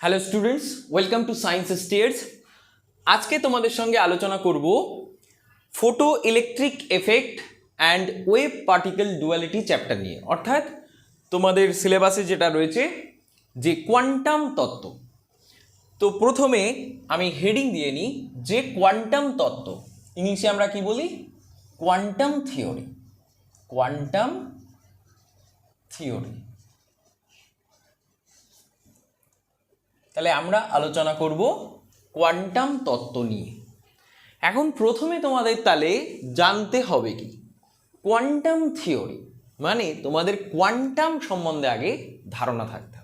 Hello students, welcome to science stairs. আজকে তোমাদের সঙ্গে আলোচনা করব photo electric effect and wave particle duality chapter নিয়ে, অর্থাৎ তোমাদের সিলেবাসে যেটা রয়েছে যে কোয়ান্টাম তত্ত্ব। তো প্রথমে আমি হেডিং দিয়ে নিই যে কোয়ান্টাম তত্ত্ব, ইংলিশে আমরা কি বলি? Quantum theory. Quantum theory. তাহলে আমরা আলোচনা করব কোয়ান্টাম তত্ত্ব নিয়ে। এখন প্রথমে তোমাদের তাহলে জানতে হবে কি কোয়ান্টাম থিওরি, মানে তোমাদের কোয়ান্টাম সম্বন্ধে আগে ধারণা থাকতে হবে।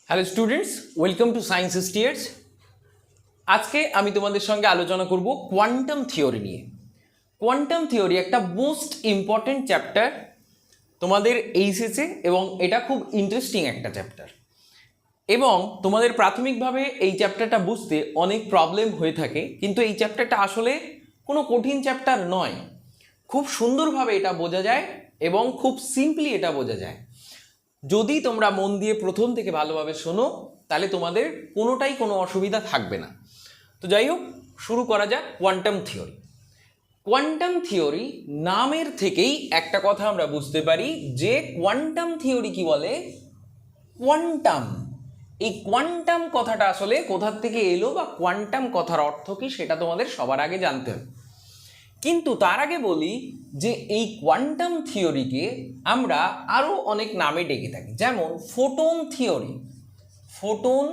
Hello students, welcome to science stairs. আজকে আমি তোমাদের সঙ্গে আলোচনা করব কোয়ান্টাম থিওরি নিয়ে। কোয়ান্টাম থিওরি একটা মোস্ট ইম্পর্টেন্ট চ্যাপ্টার তোমাদের এইচএসে, এবং এটা খুব ইন্টারেস্টিং একটা চ্যাপ্টার। এবং তোমাদের প্রাথমিকভাবে এই চ্যাপ্টারটা বুঝতে অনেক প্রবলেম হয়ে থাকে, কিন্তু এই চ্যাপ্টারটা আসলে কোনো কঠিন চ্যাপ্টার নয়। খুব সুন্দরভাবে এটা বোঝা যায় এবং খুব সিম্পলি এটা বোঝা যায়। যদি তোমরা মন দিয়ে প্রথম থেকে ভালোভাবে শোনো, তাহলে তোমাদের কোনোটাই কোনো অসুবিধা থাকবে না। তো যাই হোক, শুরু করা যাক কোয়ান্টাম থিওরি। কোয়ান্টাম থিওরি নামের থেকেই একটা কথা আমরা বুঝতে পারি যে কোয়ান্টাম থিওরি কি বলে? কোয়ান্টাম। এই কোয়ান্টাম কথাটা আসলে কোথা থেকে এলো বা কোয়ান্টাম কথার অর্থ কি সেটা তোমাদের সবার আগে জানতে হবে। কিন্তু তার আগে বলি যে এই কোয়ান্টাম থিওরিকে আমরা আরও অনেক নামে ডেকে থাকি, যেমন photon theory. Photon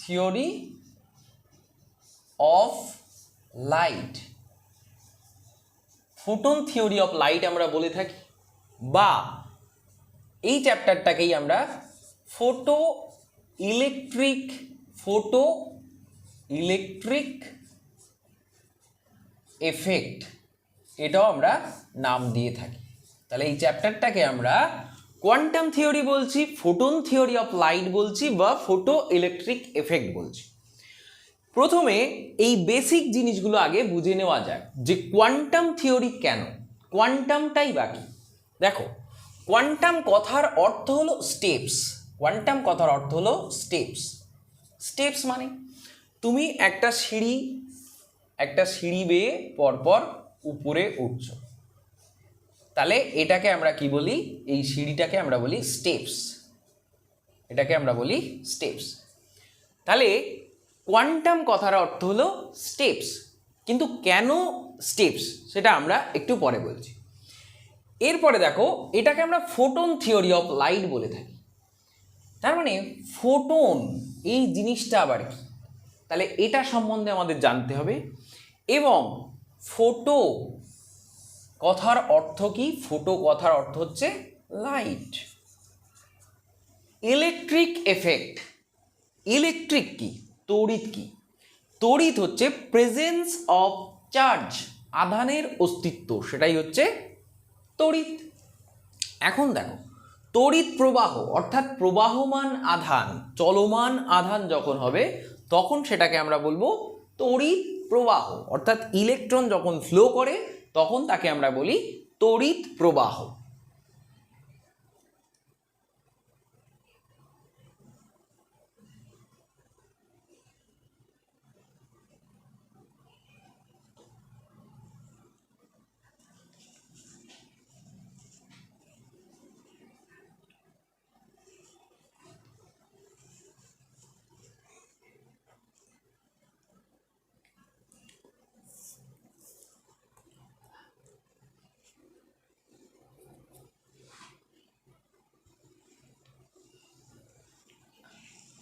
theory of light, photon theory of light আমরা বলে থাকি, বা এই চ্যাপ্টারটাকেই আমরা ফটো ইলেকট্রিক এফেক্ট এটাও আমরা নাম দিয়ে থাকি। তাহলে এই চ্যাপ্টারটাকে আমরা কোয়ান্টাম থিওরি বলছি, ফোটন থিওরি অফ লাইট বলছি, বা ফটো ইলেকট্রিক এফেক্ট বলছি। প্রথমে এই বেসিক জিনিসগুলো আগে বুঝে নেওয়া যাক যে কোয়ান্টাম থিওরি কেন, কোয়ান্টামটাই বাকি। দেখো, কোয়ান্টাম কথার অর্থ হলো স্টেপস। কোয়ান্টাম কথার অর্থ হলো স্টেপস। স্টেপস মানে তুমি একটা সিঁড়ি বেয়ে পরপর উপরে উঠছো, তাহলে এটাকে আমরা কি বলি? এই সিঁড়িটাকে আমরা বলি স্টেপস। এটাকে আমরা বলি স্টেপস। তাহলে কোয়ান্টাম কথার অর্থ হলো স্টেপস, কিন্তু কেন স্টেপস সেটা আমরা একটু পরে বলছি। এরপরে দেখো, এটাকে আমরা ফোটন থিওরি অফ লাইট বলে থাকি। তার মানে ফোটন এই জিনিসটা আবার কি, তাহলে এটা সম্বন্ধে আমাদের জানতে হবে। এবং ফোটো কথার অর্থ কি? ফোটো কথার অর্থ হচ্ছে লাইট। ইলেকট্রিক এফেক্ট, ইলেকট্রিক কি? তড়িৎ কি? তড়িৎ হচ্ছে প্রেজেন্স অফ চার্জ, আধানের অস্তিত্ব, সেটাই হচ্ছে তড়িৎ। এখন দেখো, তড়িৎ প্রবাহ অর্থাৎ প্রবাহমান আধান, চলমান আধান যখন হবে তখন সেটাকে আমরা বলবো তড়িৎ প্রবাহ, অর্থাৎ ইলেকট্রন যখন ফ্লো করে তখন তাকে আমরা বলি তড়িৎ প্রবাহ।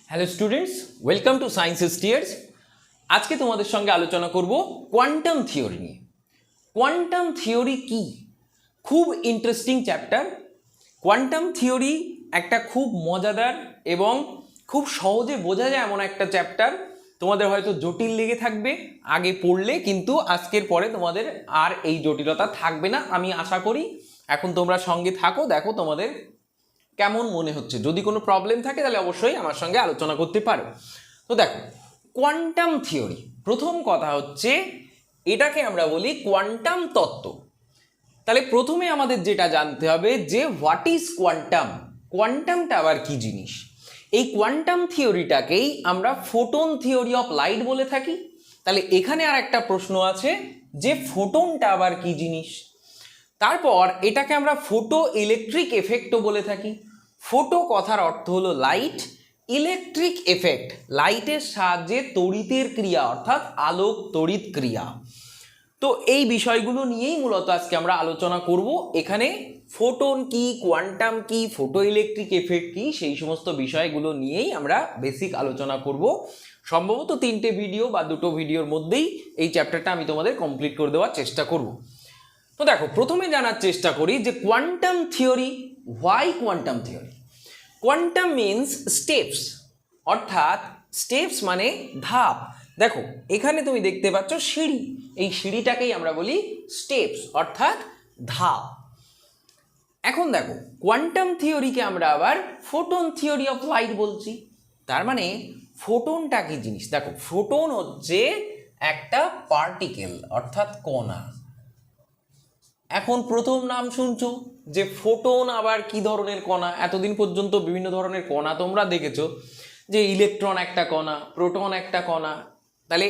Hello students, welcome to science stares. আজকে তোমাদের সঙ্গে আলোচনা করব কোয়ান্টাম থিওরি নিয়ে। কোয়ান্টাম থিওরি কি? খুব ইন্টারেস্টিং চ্যাপ্টার। কোয়ান্টাম থিওরি একটা খুব মজাদার এবং খুব সহজে বোঝা যায় এমন একটা চ্যাপ্টার। তোমাদের হয়তো জটিল লেগে থাকবে আগে পড়লে, কিন্তু আজকের পরে তোমাদের আর এই জটিলতা থাকবে না আমি আশা করি। এখন তোমরা সঙ্গে থাকো, দেখো তোমাদের কেমন মনে হচ্ছে। যদি কোনো প্রবলেম থাকে তাহলে অবশ্যই আমার সঙ্গে আলোচনা করতে পারো। তো দেখো, কোয়ান্টাম থিওরি, প্রথম কথা হচ্ছে এটাকে আমরা বলি কোয়ান্টাম তত্ত্ব। তাহলে প্রথমে আমাদের যেটা জানতে হবে যে হোয়াট ইজ কোয়ান্টাম, কোয়ান্টামটা আবার কি জিনিস। এই কোয়ান্টাম থিওরিটাকেই আমরা ফোটন থিওরি অফ লাইট বলে থাকি। তাহলে এখানে আর একটা প্রশ্ন আছে যে ফোটনটা আবার কি জিনিস। তারপর এটাকে আমরা ফোটো ইলেকট্রিক এফেক্টও বলে থাকি। ফোটো কথার অর্থ হলো লাইট, ইলেকট্রিক এফেক্ট লাইটের সাহায্যে তড়িতের ক্রিয়া অর্থাৎ আলোক তড়িৎ ক্রিয়া। তো এই বিষয়গুলো নিয়েই মূলত আজকে আমরা আলোচনা করব। এখানে ফোটন কি, কোয়ান্টাম কি, ফোটো ইলেকট্রিক এফেক্ট কি, সেই সমস্ত বিষয়গুলো নিয়েই আমরা বেসিক আলোচনা করব। সম্ভবত 3টে ভিডিও বা 2টো ভিডিওর মধ্যেই এই চ্যাপ্টারটা আমি তোমাদের কমপ্লিট করে দেওয়ার চেষ্টা করব। তো দেখো, প্রথমে জানার চেষ্টা করি যে quantum theory, why quantum theory. Quantum means steps, অর্থাৎ স্টেপস মানে ধাপ। দেখো এখানে তুমি দেখতে পাচ্ছ সিঁড়ি, এই সিঁড়িটাকেই আমরা বলি স্টেপস অর্থাৎ ধাপ। এখন দেখো, কোয়ান্টাম থিওরিকে আমরা আবার ফোটন থিওরি অফ লাইট বলছি। তার মানে ফোটনটা কি জিনিস? দেখো, ফোটন হচ্ছে একটা পার্টিকেল অর্থাৎ কণা। এখন প্রথম নাম শুনছো যে ফোটন আবার কি ধরনের কণা। এতদিন পর্যন্ত বিভিন্ন ধরনের কণা তোমরা দেখেছো, যে ইলেকট্রন একটা কণা, প্রোটন একটা কণা, তাহলে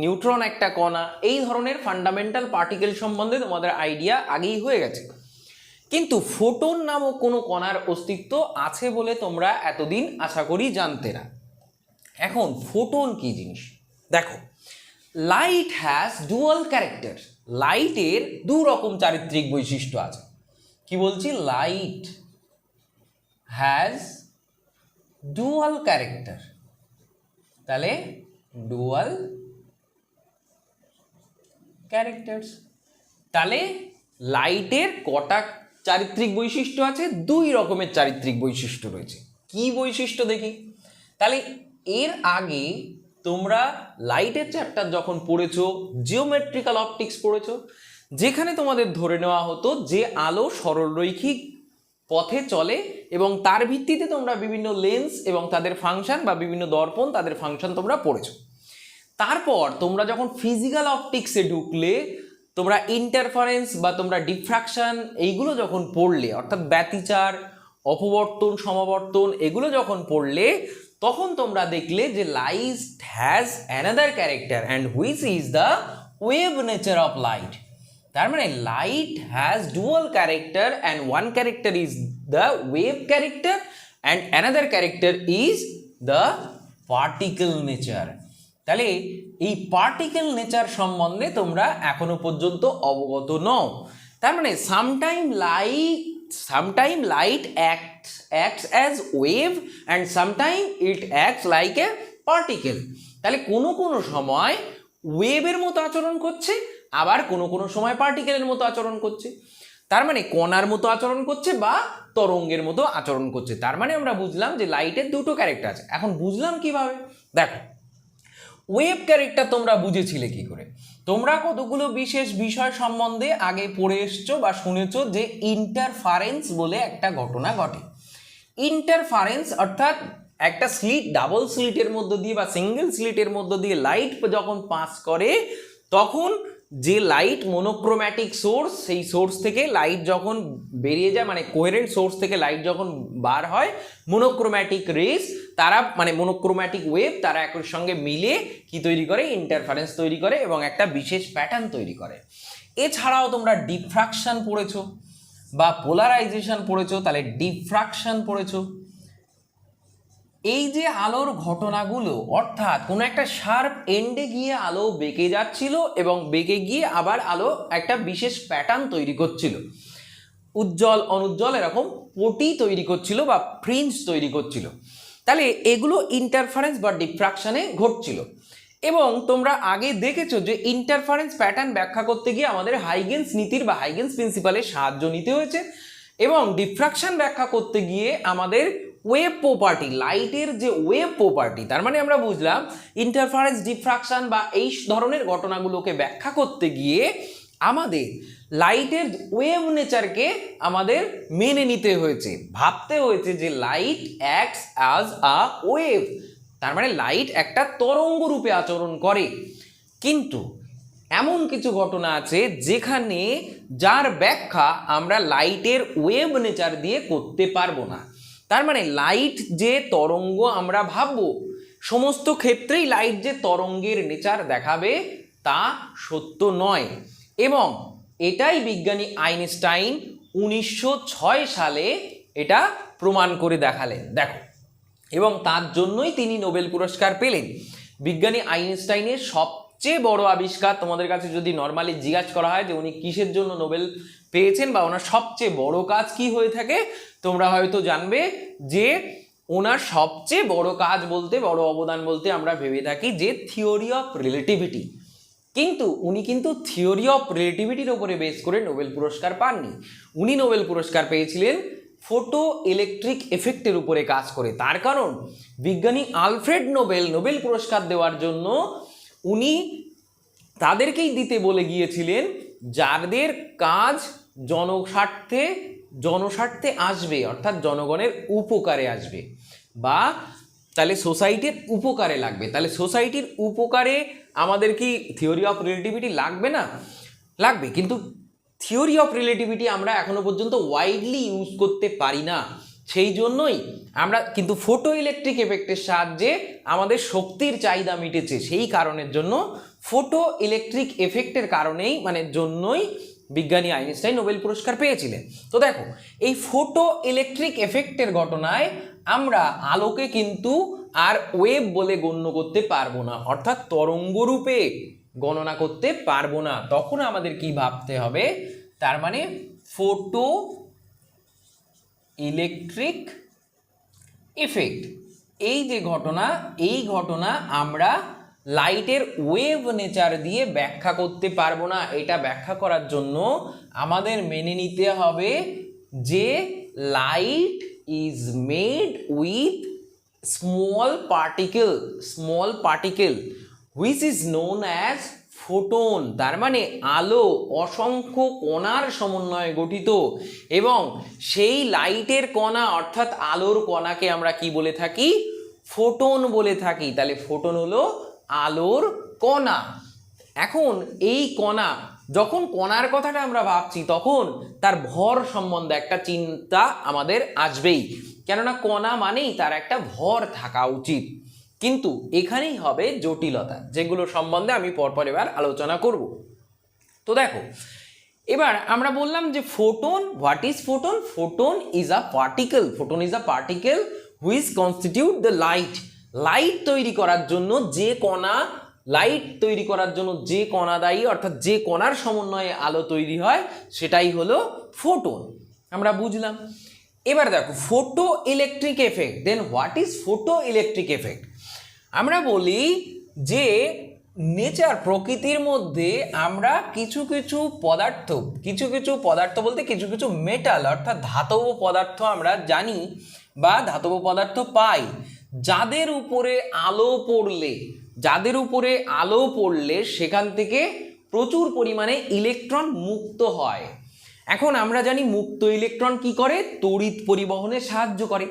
নিউট্রন একটা কণা। এই ধরনের ফান্ডামেন্টাল পার্টিকেল সম্বন্ধে তোমাদের আইডিয়া আগেই হয়ে গেছে। কিন্তু ফোটন নামক কোনো কণার অস্তিত্ব আছে বলে তোমরা এতদিন আশা করি জানতে না। এখন ফোটন কি জিনিস? দেখো, লাইট হ্যাজ ডুয়াল ক্যারেক্টার। লাইটের দু রকম চারিত্রিক বৈশিষ্ট্য আছে। কি বলছি? Light has dual character. তাহলে ডুয়াল ক্যারেক্টার্স, তাহলে লাইটের কটা চারিত্রিক বৈশিষ্ট্য আছে? 2 রকমের চারিত্রিক বৈশিষ্ট্য রয়েছে। কি বৈশিষ্ট্য দেখি। তাহলে এর আগে তোমরা লাইটের চ্যাপ্টার যখন পড়েছো, জিওমেট্রিক্যাল অপটিক্স পড়েছো, যেখানে তোমাদের ধরে নেওয়া হতো যে আলো সরলরৈখিক পথে চলে এবং তার ভিত্তিতে তোমরা বিভিন্ন লেন্স এবং তাদের ফাংশন বা বিভিন্ন দর্পণ তাদের ফাংশন তোমরা পড়েছো। তারপর তোমরা যখন ফিজিক্যাল অপটিক্সে ঢুকলে, তোমরা ইন্টারফারেন্স বা তোমরা ডিফ্রাকশন এইগুলো যখন পড়লে, অর্থাৎ ব্যতিচার, অপবর্তন, সমাবর্তন এগুলো যখন পড়লে, তখন তোমরা দেখলে যে light has another character and which is the wave nature of light. তার মানে light has dual character and one character is the wave character and another character is the particle nature. তাহলে এই পার্টিকেল নেচার সম্বন্ধে তোমরা এখনো পর্যন্ত অবগত নও। তার মানে sometime light acts as wave and sometime it acts like a particle. তাহলে কোনো সময় ওয়েভের মতো আচরণ করছে, আবার কোনো সময় পার্টিকেলের মতো আচরণ করছে। তার মানে কণার মতো আচরণ করছে বা তরঙ্গের মতো আচরণ করছে। তার মানে আমরা বুঝলাম যে লাইটের 2টো ক্যারেক্টার আছে। এখন বুঝলাম কিভাবে? দেখো, ওয়েভ ক্যারেক্টার তোমরা বুঝেছিলে কি করে? তোমরা কতগুলো বিশেষ বিষয় সম্বন্ধে আগে পড়ে এসছো বা শুনেছো যে ইন্টারফারেন্স বলে একটা ঘটনা ঘটে। ইন্টারফারেন্স অর্থাৎ একটা স্লিট, ডাবল স্লিটের মধ্য দিয়ে বা সিঙ্গেল স্লিটের মধ্য দিয়ে লাইট যখন পাস করে তখন যে লাইট মনোক্রোম্যাটিক সোর্স, সেই সোর্স থেকে লাইট যখন বেরিয়ে যায়, মানে কোহেরেন্ট সোর্স থেকে লাইট যখন বার হয়, মনোক্রোম্যাটিক রেস তারা মানে মনোক্রোম্যাটিক ওয়েভ তারা একের সঙ্গে মিলে কি তৈরি করে? ইন্টারফারেন্স তৈরি করে এবং একটা বিশেষ প্যাটার্ন তৈরি করে। এছাড়াও তোমরা ডিফ্রাকশন পড়েছো বা পোলারাইজেশন পড়েছো, তাহলে ডিফ্রাকশন পড়েছো। এই যে আলোর ঘটনাগুলো, অর্থাৎ কোনো একটা শার্প এন্ডে গিয়ে আলো বেঁকে যাচ্ছিল এবং বেঁকে গিয়ে আবার আলো একটা বিশেষ প্যাটার্ন তৈরি করছিল, উজ্জ্বল অনুজ্জ্বল এরকম পটি তৈরি করছিল বা ফ্রিঞ্জ তৈরি করছিল, তাহলে এগুলো ইন্টারফারেন্স বা ডিফ্রাকশনে ঘটছিল। এবং তোমরা আগে দেখেছো যে ইন্টারফারেন্স প্যাটার্ন ব্যাখ্যা করতে গিয়ে আমাদের হাইগেন্স নীতির বা হাইগেন্স প্রিন্সিপালের সাহায্য নিতে হয়েছে, এবং ডিফ্রাকশন ব্যাখ্যা করতে গিয়ে আমাদের ওয়েভ প্রপার্টি, লাইটের যে ওয়েভ প্রপার্টি, তার মানে আমরা বুঝলাম ইন্টারফারেন্স, ডিফ্রাকশন বা এই ধরনের ঘটনাগুলোকে ব্যাখ্যা করতে গিয়ে আমাদের লাইটের ওয়েভ নেচারকে আমাদের মেনে নিতে হয়েছে, ভাবতে হয়েছে যে light acts as a wave, তার মানে লাইট একটা তরঙ্গ রূপে আচরণ করে। কিন্তু এমন কিছু ঘটনা আছে যেখানে যার ব্যাখ্যা আমরা লাইটের ওয়েভ নেচার দিয়ে করতে পারবো না। তার মানে লাইট যে তরঙ্গ আমরা ভাববো, সমস্ত ক্ষেত্রেই লাইট যে তরঙ্গের নেচার দেখাবে তা সত্য নয়। এবং এটাই বিজ্ঞানী আইনস্টাইন 1906 সালে এটা প্রমাণ করে দেখালেন। দেখো, এবং তার জন্যই তিনি নোবেল পুরস্কার পেলেন। বিজ্ঞানী আইনস্টাইনের সবচেয়ে বড় আবিষ্কার, তোমাদের কাছে যদি নর্মালি জিজ্ঞাসা করা হয় যে উনি কিসের জন্য নোবেল পেয়েছেন বা ওনার সবচেয়ে বড় কাজ কি হয়ে থাকে, তোমরা হয়তো জানবে যে ওনার সবচেয়ে বড় কাজ বলতে, বড় অবদান বলতে আমরা ভেবে থাকি যে থিওরি অফ রিলেটিভিটি। কিন্তু উনি কিন্তু থিওরি অফ রিলেটিভিটির ওপরে বেস করে নোবেল পুরস্কার পাননি। উনি নোবেল পুরস্কার পেয়েছিলেন ফটো ইলেকট্রিক এফেক্টের উপরে কাজ করে। তার কারণ বিজ্ঞানী আলফ্রেড নোবেল নোবেল পুরস্কার দেওয়ার জন্য উনি তাদেরকেই দিতে বলে গিয়েছিলেন যাদের কাজ জনস্বার্থে আসবে, অর্থাৎ জনগণের উপকারে আসবে, বা তাহলে সোসাইটির উপকারে লাগবে। তাহলে সোসাইটির উপকারে আমাদের কি থিওরি অফ রিলেটিভিটি লাগবে না? লাগবে, কিন্তু থিওরি অফ রিলেটিভিটি আমরা এখনো পর্যন্ত ওয়াইডলি ইউজ করতে পারি না। সেই জন্যই আমরা কিন্তু ফটো ইলেকট্রিক এফেক্টের সাহায্যে আমাদের শক্তির চাহিদা মিটেছে। সেই কারণের জন্য ফটো ইলেকট্রিক এফেক্টের কারণেই জন্যই বিজ্ঞানী আইনস্টাইন নোবেল পুরস্কার পেয়েছিলেন। তো দেখো, এই ফটো ইলেকট্রিক এফেক্টের ঘটনায় আমরা আলোকে কিন্তু আর ওয়েভ বলে গণ্য করতে পারবো না, অর্থাৎ তরঙ্গ রূপে গণনা করতে পারবো না। তখন আমাদের কি ভাবতে হবে? তার মানে ফটো ইলেকট্রিক ইফেক্ট, এই যে ঘটনা, এই ঘটনা আমরা লাইটের ওয়েভ নেচার দিয়ে ব্যাখ্যা করতে পারবো না। এটা ব্যাখ্যা করার জন্য আমাদের মেনে নিতে হবে যে light is made with small particle which is known as photon. তার মানে আলো অসংখ্য কণার সমন্বয়ে গঠিত, এবং সেই লাইটের কণা অর্থাৎ আলোর কণাকে আমরা কি বলে থাকি? ফোটন বলে থাকি। তাহলে ফোটন হলো আলোর কণা। এখন এই কণা, যখন কণার কথাটা আমরা ভাবছি তখন তার ভর সম্বন্ধে একটা চিন্তা আমাদের আসবেই, কেননা কণা মানেই তার একটা ভর থাকা উচিত। কিন্তু এখানেই হবে জটিলতা, যেগুলো সম্বন্ধে আমি পরপর এবার আলোচনা করব। তো দেখো, এবার আমরা বললাম যে photon, what is photon? Photon is a particle which constitute the light. Light তৈরি করার জন্য যে কণা দায়ী, অর্থাৎ যে কণার সমন্বয়ে আলো তৈরি হয়, সেটাই হলো ফোটন। আমরা বুঝলাম। এবার দেখো, photoelectric effect. Then what is photoelectric effect? আমরা বলি যে নেচার, প্রকৃতির মধ্যে আমরা কিছু কিছু পদার্থ বলতে কিছু কিছু মেটাল অর্থাৎ ধাতব পদার্থ আমরা জানি বা ধাতব পদার্থ পাই, যাদের উপরে আলো পড়লে যাদের উপরে আলো পড়লে সেখান থেকে প্রচুর পরিমাণে ইলেকট্রন মুক্ত হয়। এখন আমরা জানি মুক্ত ইলেকট্রন কি করে, তড়িৎ পরিবহনে সাহায্য করে।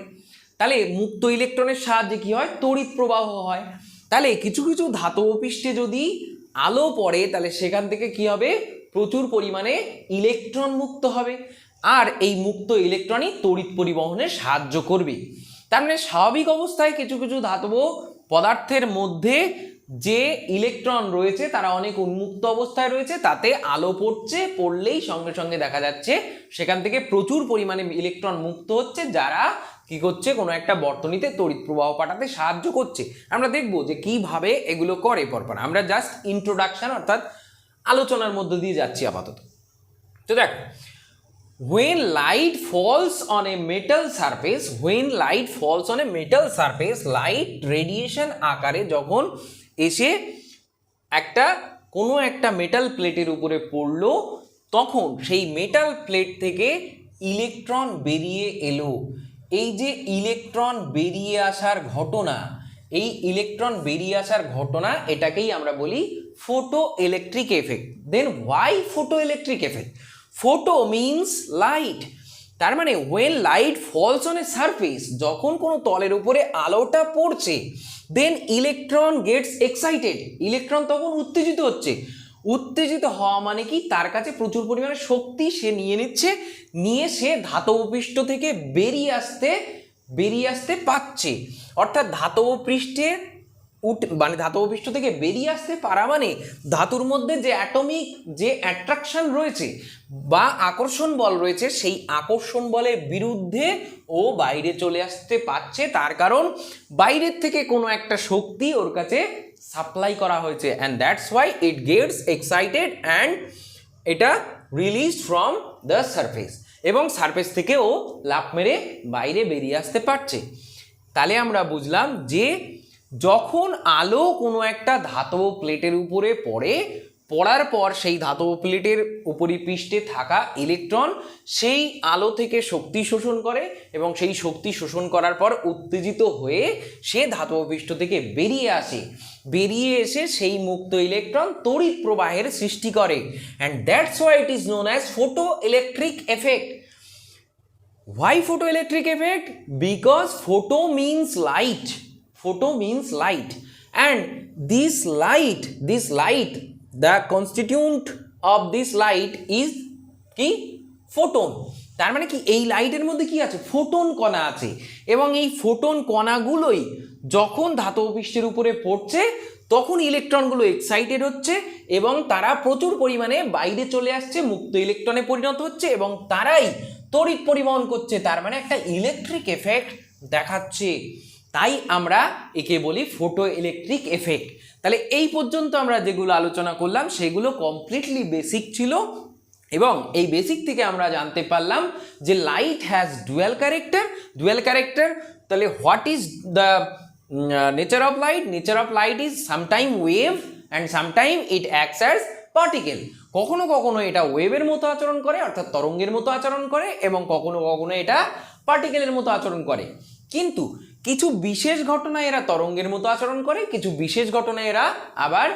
তাহলে মুক্ত ইলেকট্রনের সাহায্যে কি হয়, তড়িৎ প্রবাহ হয়। তাহলে কিছু কিছু ধাতব পৃষ্ঠে যদি আলো পড়ে তাহলে সেখান থেকে কি হবে, প্রচুর পরিমাণে ইলেকট্রন মুক্ত হবে, আর এই মুক্ত ইলেকট্রনই তড়িৎ পরিবহনে সাহায্য করবে। তার মানে স্বাভাবিক অবস্থায় কিছু কিছু ধাতব পদার্থের মধ্যে যে ইলেকট্রন রয়েছে তারা অনেক উন্মুক্ত অবস্থায় রয়েছে, তাতে আলো পড়ছে, পড়লেই সঙ্গে সঙ্গে দেখা যাচ্ছে সেখান থেকে প্রচুর পরিমাণে ইলেকট্রন মুক্ত হচ্ছে, যারা কি করছে, কোনো একটা বর্তনীতে তড়িৎ প্রবাহ পাঠাতে সাহায্য করছে। আমরা দেখবো যে কিভাবে এগুলো করে পরপর। আমরা জাস্ট ইন্ট্রোডাকশন অর্থাৎ আলোচনার মধ্য দিয়ে যাচ্ছি আপাতত। তো দেখো, when light falls on a metal surface, when light falls on a metal surface, light radiation আকারে যখন এসে কোনো একটা মেটাল প্লেটের উপরে পড়লো, তখন সেই মেটাল প্লেট থেকে ইলেকট্রন বেরিয়ে এলো। এই যে ইলেকট্রন বেরিয়ে আসার ঘটনা, এই ইলেকট্রন বেরিয়ে আসার ঘটনা, এটাকেই আমরা বলি photoelectric effect. Then why photoelectric effect? Photo means light. তার মানে when light falls on a surface, যখন কোনো তলের উপরে আলোটা পড়ছে, দেন ইলেকট্রন গেটস এক্সাইটেড, ইলেকট্রন তখন উত্তেজিত হচ্ছে। উত্তেজিত হওয়া মানে কি, তার কাছে প্রচুর পরিমাণে শক্তি সে নিয়ে নিচ্ছে, নিয়ে সে ধাতব পৃষ্ঠ থেকে বেরিয়ে আসতে পারছে। অর্থাৎ ধাতব পৃষ্ঠে ধাতব পৃষ্ঠ থেকে বেরিয়ে আসতে পারা মানে ধাতুর মধ্যে যে অ্যাটমিক যে অ্যাট্রাকশন রয়েছে বা আকর্ষণ বল রয়েছে, সেই আকর্ষণ বলের বিরুদ্ধে ও বাইরে চলে আসতে পারছে। তার কারণ বাইরের থেকে কোনো একটা শক্তি ওর কাছে সাপ্লাই করা হয়েছে, and that's why it gets excited and এটা রিলিজ ফ্রম দ্য সারফেস, এবং সারফেস থেকে ও লাফ মেরে বাইরে বেরিয়ে আসতে পারছে। তাহলে আমরা বুঝলাম যে যখন আলো কোনো একটা ধাতব প্লেটের উপরে পড়ার পর সেই ধাতব প্লেটের উপরিপৃষ্ঠে থাকা ইলেকট্রন সেই আলো থেকে শক্তি শোষণ করে, এবং সেই শক্তি শোষণ করার পর উত্তেজিত হয়ে সে ধাতব পৃষ্ঠ থেকে বেরিয়ে এসে সেই মুক্ত ইলেকট্রন তড়িৎ প্রবাহের সৃষ্টি করে, and that's why it is known as photo electric effect. Why photoelectric effect? Because photo means light. Photo means light, and this light, the constituent of this light is কি, ফোটন। তার মানে কি, এই লাইটের মধ্যে কি আছে, ফোটন কণা আছে, এবং এই ফোটন কণাগুলোই যখন ধাতব পৃষ্ঠের উপরে পড়ছে তখন ইলেকট্রনগুলো এক্সাইটেড হচ্ছে, এবং তারা প্রচুর পরিমাণে বাইরে চলে আসছে, মুক্ত ইলেকট্রনে পরিণত হচ্ছে, এবং তারাই তড়িৎ পরিবহন করছে। তার মানে একটা ইলেকট্রিক এফেক্ট দেখাচ্ছে, তাই আমরা একে বলি ফটো ইলেকট্রিক এফেক্ট। তাহলে এই পর্যন্ত আমরা যেগুলো আলোচনা করলাম সেগুলো কমপ্লিটলি বেসিক ছিল, এবং এই বেসিক থেকে আমরা জানতে পারলাম যে লাইট হ্যাজ ডুয়াল ক্যারেক্টার। তাহলে what is the nature of light? Nature of light is sometime wave and sometime it acts as particle. কখনো কখনো এটা ওয়েভের মতো আচরণ করে, অর্থাৎ তরঙ্গের মতো আচরণ করে, এবং কখনো কখনো এটা পার্টিকেলের মতো আচরণ করে। কিন্তু কিছু বিশেষ ঘটনায় এরা তরঙ্গের মতো আচরণ করে, কিছু বিশেষ ঘটনায় এরা আবার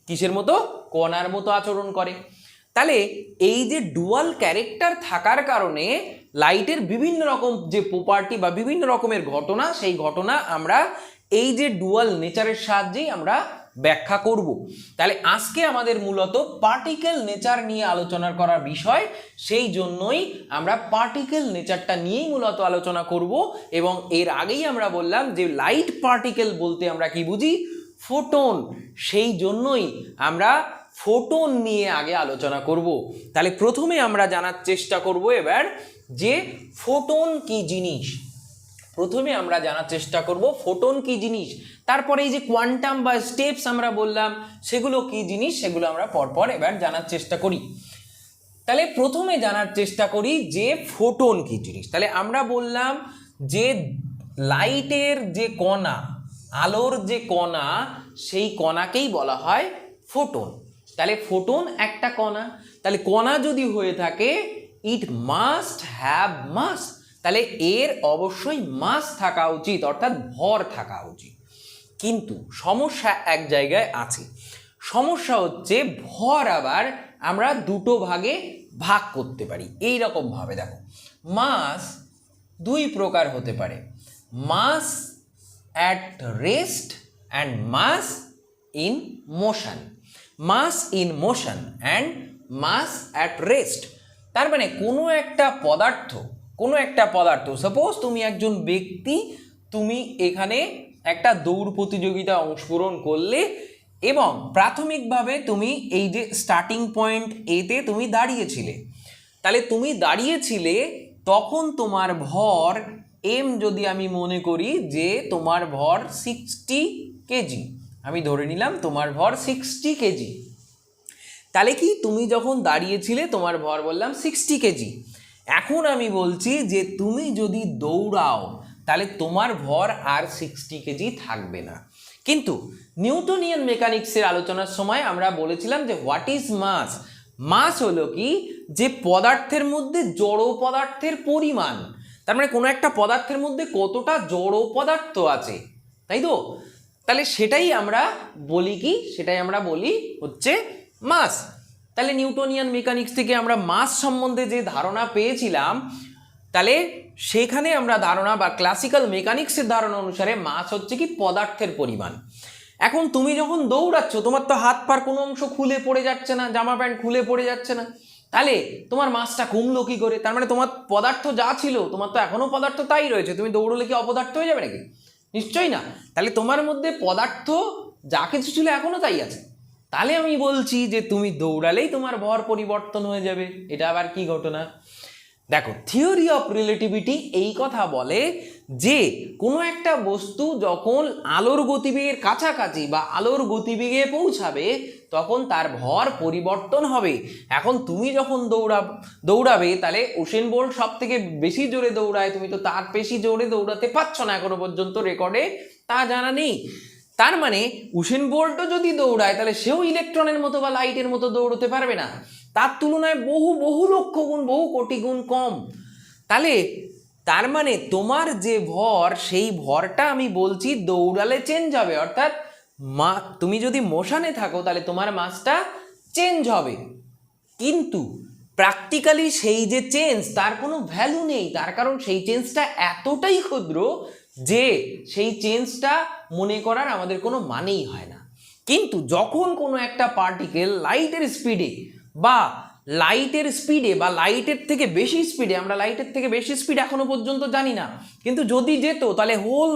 কিসের মতো, কণার মতো আচরণ করে। তাহলে এই যে ডুয়াল ক্যারেক্টার থাকার কারণে লাইটের বিভিন্ন রকম যে প্রপার্টি বা বিভিন্ন রকমের ঘটনা, সেই ঘটনা আমরা এই যে ডুয়াল নেচারের সাহায্যেই আমরা ব্যাখ্যা করব। তাহলে আজকে আমাদের মূলত পার্টিকেল নেচার নিয়ে আলোচনা করার বিষয়, সেই জন্যই আমরা পার্টিকেল নেচারটা নিয়েই মূলত আলোচনা করব। এবং এর আগেই আমরা বললাম যে লাইট পার্টিকেল বলতে আমরা কি বুঝি, ফোটন, সেই জন্যই আমরা ফোটন নিয়ে আগে আলোচনা করব। তাহলে প্রথমে আমরা জানার চেষ্টা করব এবার যে ফোটন কি জিনিস। প্রথমে আমরা জানার চেষ্টা করব ফোটন কি জিনিস, তারপরে এই যে কোয়ান্টাম বা স্টেপস আমরা বললাম সেগুলো কি জিনিস, সেগুলো আমরা পরপর এবার জানার চেষ্টা করি। তাহলে প্রথমে জানার চেষ্টা করি যে ফোটন কি জিনিস। তাহলে আমরা বললাম যে লাইটের যে কণা, আলোর যে কণা, সেই কণাকেই বলা হয় ফোটন। তাহলে ফোটন একটা কণা, তাহলে কণা যদি হয়ে থাকে ইট মাস্ট হ্যাভ মাস, তাহলে এর অবশ্যই মাস থাকা উচিত, অর্থাৎ ভর থাকা উচিত। কিন্তু সমস্যা এক জায়গায় আছে। সমস্যা হচ্ছে ভর আবার আমরা দুটো ভাগে ভাগ করতে পারি এই রকম ভাবে। দেখো, মাস দুই প্রকার হতে পারে, mass at rest and mass in motion. Mass in motion and mass at rest. তার মানে কোনো একটা পদার্থ সাপোজ তুমি একজন ব্যক্তি, তুমি এখানে একটা দৌড় প্রতিযোগিতায় অংশগ্রহণ করলে এবং প্রাথমিকভাবে তুমি এই যে স্টার্টিং পয়েন্ট এতে তুমি দাঁড়িয়েছিলে, তাহলে তুমি দাঁড়িয়েছিলে তখন তোমার ভর এম, যদি আমি মনে করি যে তোমার ভর 60 কেজি, আমি ধরে নিলাম তোমার ভর 60 কেজি, তাহলে কি তুমি যখন দাঁড়িয়েছিলে তোমার ভর বললাম 60 কেজি। এখন আমি বলছি যে তুমি যদি দৌড়াও তাহলে তোমার ভর আর 60 কেজি থাকবে না। কিন্তু নিউটনিয়ান মেকানিক্সের আলোচনার সময় আমরা বলেছিলাম যে হোয়াট ইজ মাস। মাস হলো কি, যে পদার্থের মধ্যে জড় পদার্থের পরিমাণ, তার মানে কোনো একটা পদার্থের মধ্যে কতটা জড় পদার্থ আছে, তাই তো? তাহলে সেটাই আমরা বলি হচ্ছে মাস। তাহলে নিউটনিয়ান মেকানিক্স থেকে আমরা মাস সম্বন্ধে যে ধারণা পেয়েছিলাম, তাহলে সেখানে আমরা ধারণা বা ক্লাসিক্যাল মেকানিক্সের ধারণা অনুসারে মাস হচ্ছে কি পদার্থের পরিমাণ। এখন তুমি যখন দৌড়াচ্ছ তোমার তো হাত পার কোনো অংশ খুলে পড়ে যাচ্ছে না, জামা প্যান্ট খুলে পড়ে যাচ্ছে না, তাহলে তোমার মাসটা কমলো কি করে? তার মানে তোমার পদার্থ যা ছিল তোমার তো এখনো পদার্থ তাই রয়েছে, তুমি দৌড়লে কি অপদার্থ হয়ে যাবে নাকি? নিশ্চয়ই না। তাহলে তোমার মধ্যে পদার্থ যা কিছু ছিল এখনো তাই আছে। তাহলে আমি বলছি যে তুমি দৌড়ালেই তোমার ভর পরিবর্তন হয়ে যাবে। এটা আবার কি ঘটনা? দেখো, থিওরি অফ রিলেটিভিটি এই কথা বলে যে কোনো একটা বস্তু যখন আলোর গতিবেগের কাছাকাছি বা আলোর গতিবেগে পৌঁছাবে তখন তার ভর পরিবর্তন হবে। এখন তুমি যখন দৌড়াবে তাহলে উসেন বোল্ট সব থেকে বেশি জোরে দৌড়ায়, তুমি তো তার বেশি জোরে দৌড়াতে পারছো না, এখনো পর্যন্ত রেকর্ডে তা জানা নেই। তার মানে উসেন বোল্টও যদি দৌড়ায় তাহলে সেও ইলেকট্রনের মতো বা লাইটের মতো দৌড়তে পারবে না, তার তুলনায় বহু লক্ষ গুণ, বহু কোটি গুণ কম। তাহলে তার মানে তোমার যে ভর, সেই ভরটা আমি বলছি দৌড়ালে চেঞ্জ হবে, অর্থাৎ তুমি যদি মোশনে থাকো তাহলে তোমার মাসটা চেঞ্জ হবে। কিন্তু প্র্যাকটিক্যালি সেই যে চেঞ্জ তার কোনো ভ্যালু নেই, তার কারণ সেই চেঞ্জটা এতটাই ক্ষুদ্র যে সেই চেঞ্জটা মনে করার আমাদের কোনো মানেই হয় না। কিন্তু যখন কোনো একটা পার্টিকেল লাইটের স্পিডে বা লাইটের থেকে বেশি স্পিডে, আমরা লাইটের থেকে বেশি স্পিড এখনো পর্যন্ত জানি না, কিন্তু যদি যেত তাহলে হোল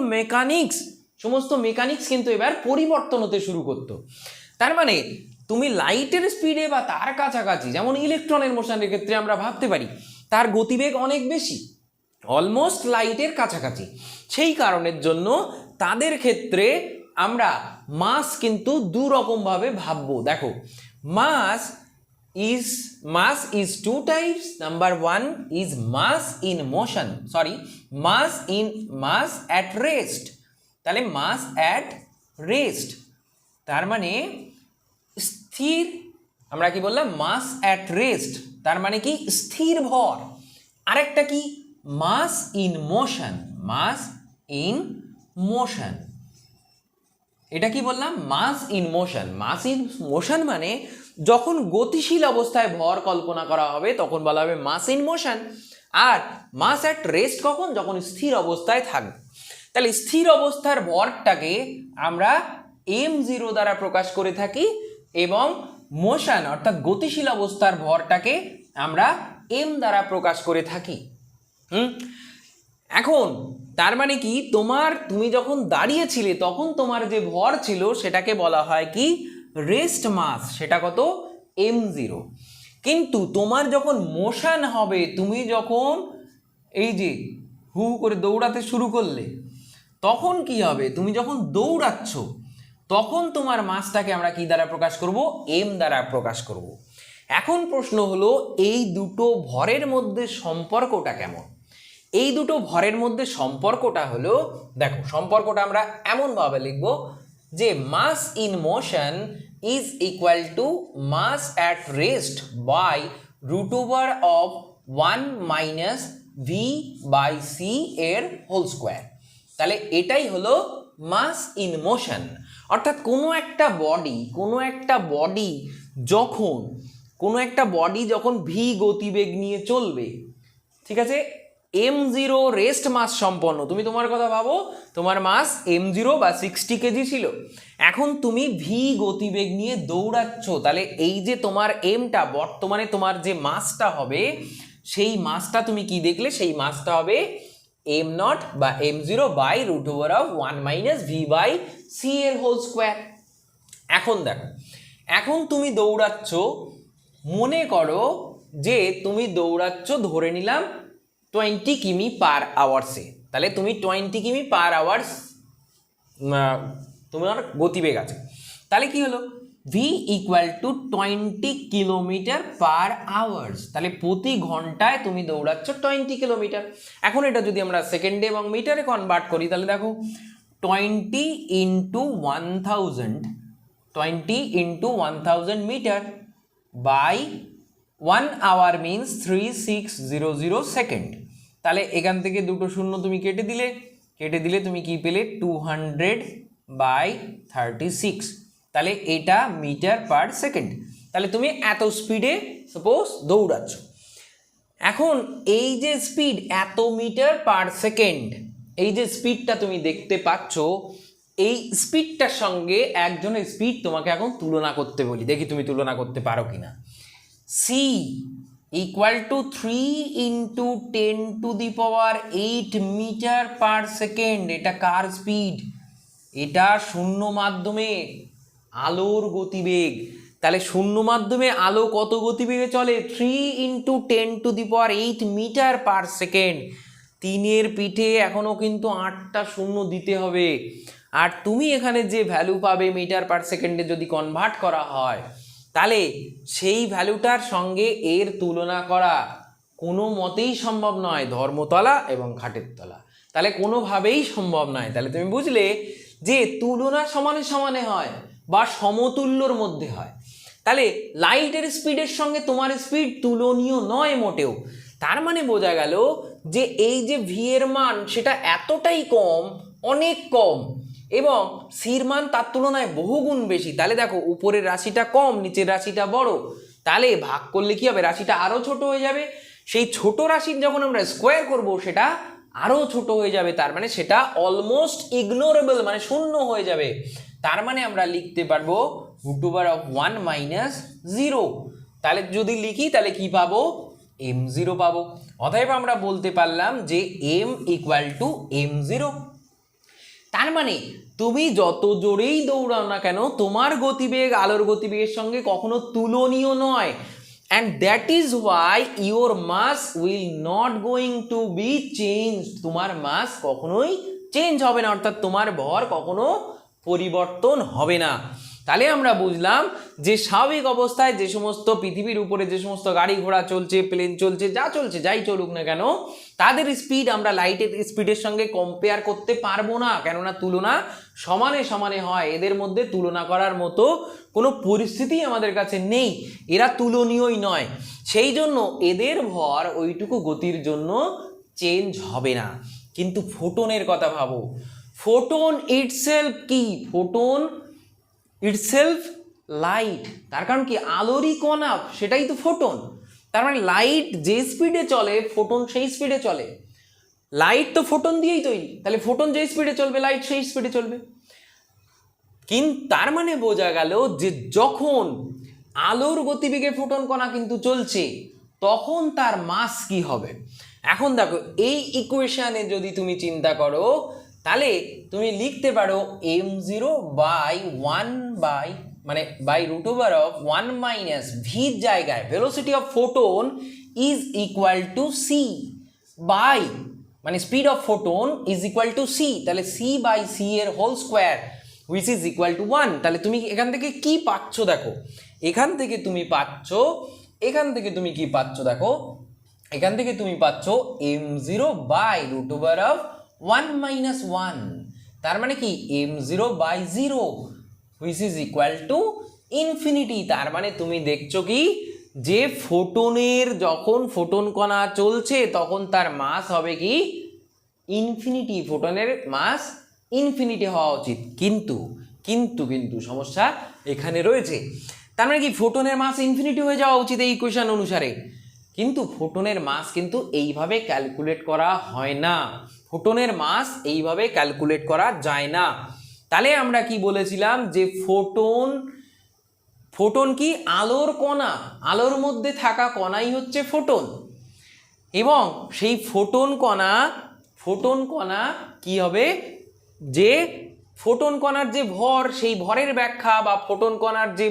সমস্ত মেকানিক্স কিন্তু এবার পরিবর্তন হতে শুরু করতো। তার মানে তুমি লাইটের স্পিডে বা তার কাছাকাছি, যেমন ইলেকট্রনের মোশনের ক্ষেত্রে আমরা ভাবতে পারি তার গতিবেগ অনেক বেশি, অলমোস্ট লাইটের কাছাকাছি। সেই কারণের জন্য তাদের ক্ষেত্রে আমরা মাস কিন্তু দু রকম ভাবে ভাববো। দেখো, মাস is two types. Number one is mass in motion, mass at rest। তাহলে mass at rest তার মানে স্থির, আমরা কি বললাম mass at rest তার মানে কি স্থির ভর। আরেকটা কি mass in motion, এটা কি বললাম? মাস ইন মোশন মানে যখন গতিশীল অবস্থায় ভর কল্পনা করা হবে তখন বলা হবে মাস ইন মোশন। আর মাস অ্যাট রেস্ট কখন? যখন স্থির অবস্থায় থাকবে। তাহলে স্থির অবস্থার ভরটাকে আমরা m0 দ্বারা প্রকাশ করে থাকি এবং মোশন অর্থাৎ গতিশীল অবস্থার ভরটাকে আমরা m দ্বারা প্রকাশ করে থাকি। এখন তার মানে কি, তুমি যখন দাঁড়িয়েছিলে তখন তোমার যে ভর ছিল সেটাকে বলা হয় কি রেস্ট মাস, সেটা কত? m0। কিন্তু তোমার যখন মোশন হবে, তুমি যখন এই যে হু করে দৌড়াতে শুরু করলে তখন কি হবে? তুমি যখন দৌড়াচ্ছ তখন তোমার মাসটাকে আমরা কি দ্বারা প্রকাশ করব? m দ্বারা প্রকাশ করব। এখন প্রশ্ন হলো এই দুটো ভরের মধ্যে সম্পর্কটা কেমন? এই দুটো ভরের মধ্যে সম্পর্কটা হলো, দেখো সম্পর্কটা আমরা এমন ভাবে লিখব যে mass in motion is equal to mass at rest by √1 - v/c এর হোল স্কোয়ার। তাহলে এটাই হলো মাস ইন মোশন, অর্থাৎ কোনো একটা বডি যখন ভি গতিবেগ নিয়ে চলবে, ঠিক আছে, m0 রেস্ট মাস সম্পন্ন, তুমি তোমার কথা ভাবো, তোমার মাস m0 বা 60 কেজি ছিল, এখন তুমি ভি গতিবেগ নিয়ে দৌড়াচ্ছ, তাহলে এই যে তোমার এমটা বর্তমানে তোমার যে মাসটা হবে, সেই মাসটা তুমি কি দেখলে, সেই মাসটা হবে m0 বা m0 বাই √1 - v/c এর হোল স্কোয়ার। এখন দেখো, এখন তুমি দৌড়াচ্ছ, মনে করো যে তুমি দৌড়াচ্ছ, ধরে নিলাম 20 কিমি পার আওয়ার্সে, তাহলে তুমি 20 কিমি পার আওয়ার্স তোমার গতিবেগ আছে, তাহলে কি হলো, V equal to 20 kilometre per hours, তাহলে প্রতি ঘন্টায় তুমি দৌড়াচ্ছ 20 কিলোমিটার। এখন এটা যদি আমরা সেকেন্ডে এবং মিটারে কনভার্ট করি, তাহলে দেখো 20 into 1000 metre by 1 hour means 3600 second, তাহলে এখান থেকে দুটো শূন্য তুমি কেটে দিলে তুমি কি পেলে 200/36, তাহলে এটা মিটার পার সেকেন্ড, তাহলে তুমি এত স্পিডে সাপোজ দৌড়াচ্ছ। এখন এই যে স্পিড এত মিটার পার সেকেন্ড, এই যে স্পিডটা তুমি দেখতে পাচ্ছ, এই স্পিডটার সঙ্গে একজনের স্পিড তোমাকে এখন তুলনা করতে বলি, দেখি তুমি তুলনা করতে পারো কিনা। c equal to 3 into 10⁸ metre per second, এটা কার স্পিড, এটা শূন্য মাধ্যমে আলোর গতিবেগ, তাহলে শূন্য মাধ্যমে আলো কত গতিবেগে চলে, 3 ইন্টু 10⁸ মিটার পার সেকেন্ড, 3-এর পিঠে এখনো কিন্তু 8টা শূন্য দিতে হবে, আর তুমি এখানে যে ভ্যালু পাবে মিটার পার সেকেন্ডে যদি কনভার্ট করা হয়, তাহলে সেই ভ্যালুটার সঙ্গে এর তুলনা করা কোনো মতেই সম্ভব নয়, ধর্মতলা এবং খাটের তলা, তাহলে কোনোভাবেই সম্ভব নয়। তাহলে তুমি বুঝলে যে তুলনা সমানে সমানে হয় বা সমতুল্যর মধ্যে হয়, তাহলে লাইটের স্পিডের সঙ্গে তোমার স্পিড তুলনীয় নয় মোটেও, তার মানে বোঝা গেল যে এই যে ভি এর মান সেটা এতটাই কম, অনেক কম, এবং সির মান তার তুলনায় বহুগুণ বেশি। তাহলে দেখো উপরের রাশিটা কম, নিচের রাশিটা বড়, তাহলে ভাগ করলে কি হবে, রাশিটা আরো ছোট হয়ে যাবে, সেই ছোট রাশির যখন আমরা স্কোয়ার করব সেটা আরো ছোট হয়ে যাবে, তার মানে সেটা অলমোস্ট ইগনোরেবল, মানে শূন্য হয়ে যাবে, তার মানে আমরা লিখতে পারবো √1 - 0, তাহলে যদি লিখি তাহলে কি পাবো, m0 পাবো। অতএব আমরা বলতে পারলাম যে m ইকুয়াল টু m0। তার মানে তুমি যত জোরেই দৌড়াও না কেন, তোমার গতিবেগ আলোর গতিবেগের সঙ্গে কখনো তুলনীয় নয়, and that is why your mass will not going to be changed, তোমার মাস কখনোই চেঞ্জ হবে না, অর্থাৎ তোমার ভর কখনো পরিবর্তন হবে না। তাহলে আমরা বুঝলাম যে স্বাভাবিক অবস্থায় যে সমস্ত পৃথিবীর উপরে যে সমস্ত গাড়ি ঘোড়া চলছে, প্লেন চলছে, যা চলছে, যাই চলুক না কেন, তাদের স্পিড আমরা লাইটের স্পিডের সঙ্গে কম্পেয়ার করতে পারবো না, কেননা তুলনা সমানে সমানে হয়, এদের মধ্যে তুলনা করার মতো কোনো পরিস্থিতি আমাদের কাছে নেই, এরা তুলনীয়ই নয়, সেই জন্য এদের ভর ওইটুকু গতির জন্য চেঞ্জ হবে না। কিন্তু ফোটনের কথা ভাবো, ফোটন ইটসেলফ কি, ফোটন ইটসেলফ লাইট, তার কারণ কি আলোরই কণা, সেটাই তো ফোটন, তার মানে লাইট যে স্পিডে চলে ফোটন সেই স্পিডে চলে, লাইট তো ফোটন দিয়েই তৈরি, তাহলে ফোটন যে স্পিডে চলবে লাইট সেই স্পিডে চলবে। কিন্তু তার মানে বোঝা গেল যে যখন আলোর গতিবেগে ফোটন কণা কিন্তু চলছে, তখন তার মাস কি হবে। এখন দেখো এই ইকুয়েশনে যদি তুমি চিন্তা করো, তাহলে তুমি লিখতে পারো m0/1 মানে বাই √1 - v জায়গায় velocity of photon is equal to c by, মানে speed of photon is equal to c, তাহলে c/c এর whole square which is equal to 1। তাহলে তুমি এখান থেকে কি পাচ্ছ দেখো, এখান থেকে তুমি কি পাচ্ছ দেখো, এখান থেকে তুমি পাচ্ছ m0/√1 - 1, তার মানে কি m0/0 which is equal to infinity. তার মানে তুমি দেখছো কি যে ফোটনের যখন ফোটন কণা চলছে তখন তার মাস হবে কি ইনফিনিটি, ফোটনের মাস ইনফিনিটি হওয়া উচিত, কিন্তু কিন্তু কিন্তু সমস্যা এখানে রয়েছে। তার মানে কি ফোটনের মাস ইনফিনিটি হয়ে যাওয়া উচিত এই ইকুয়েশন অনুসারে, কিন্তু ফোটনের মাস কিন্তু এইভাবে ক্যালকুলেট করা হয় না, ফোটনের মাস এইভাবে ক্যালকুলেট করা যায় না। তাহলে আমরা কি বলেছিলাম যে ফোটন কি আলোর কণা, আলোর মধ্যে থাকা কণাই হচ্ছে ফোটন, এবং সেই ফোটন কণা কি হবে, যে ফোটন কণার যে ভর, সেই ভরের ব্যাখ্যা বা ফোটন কণার যে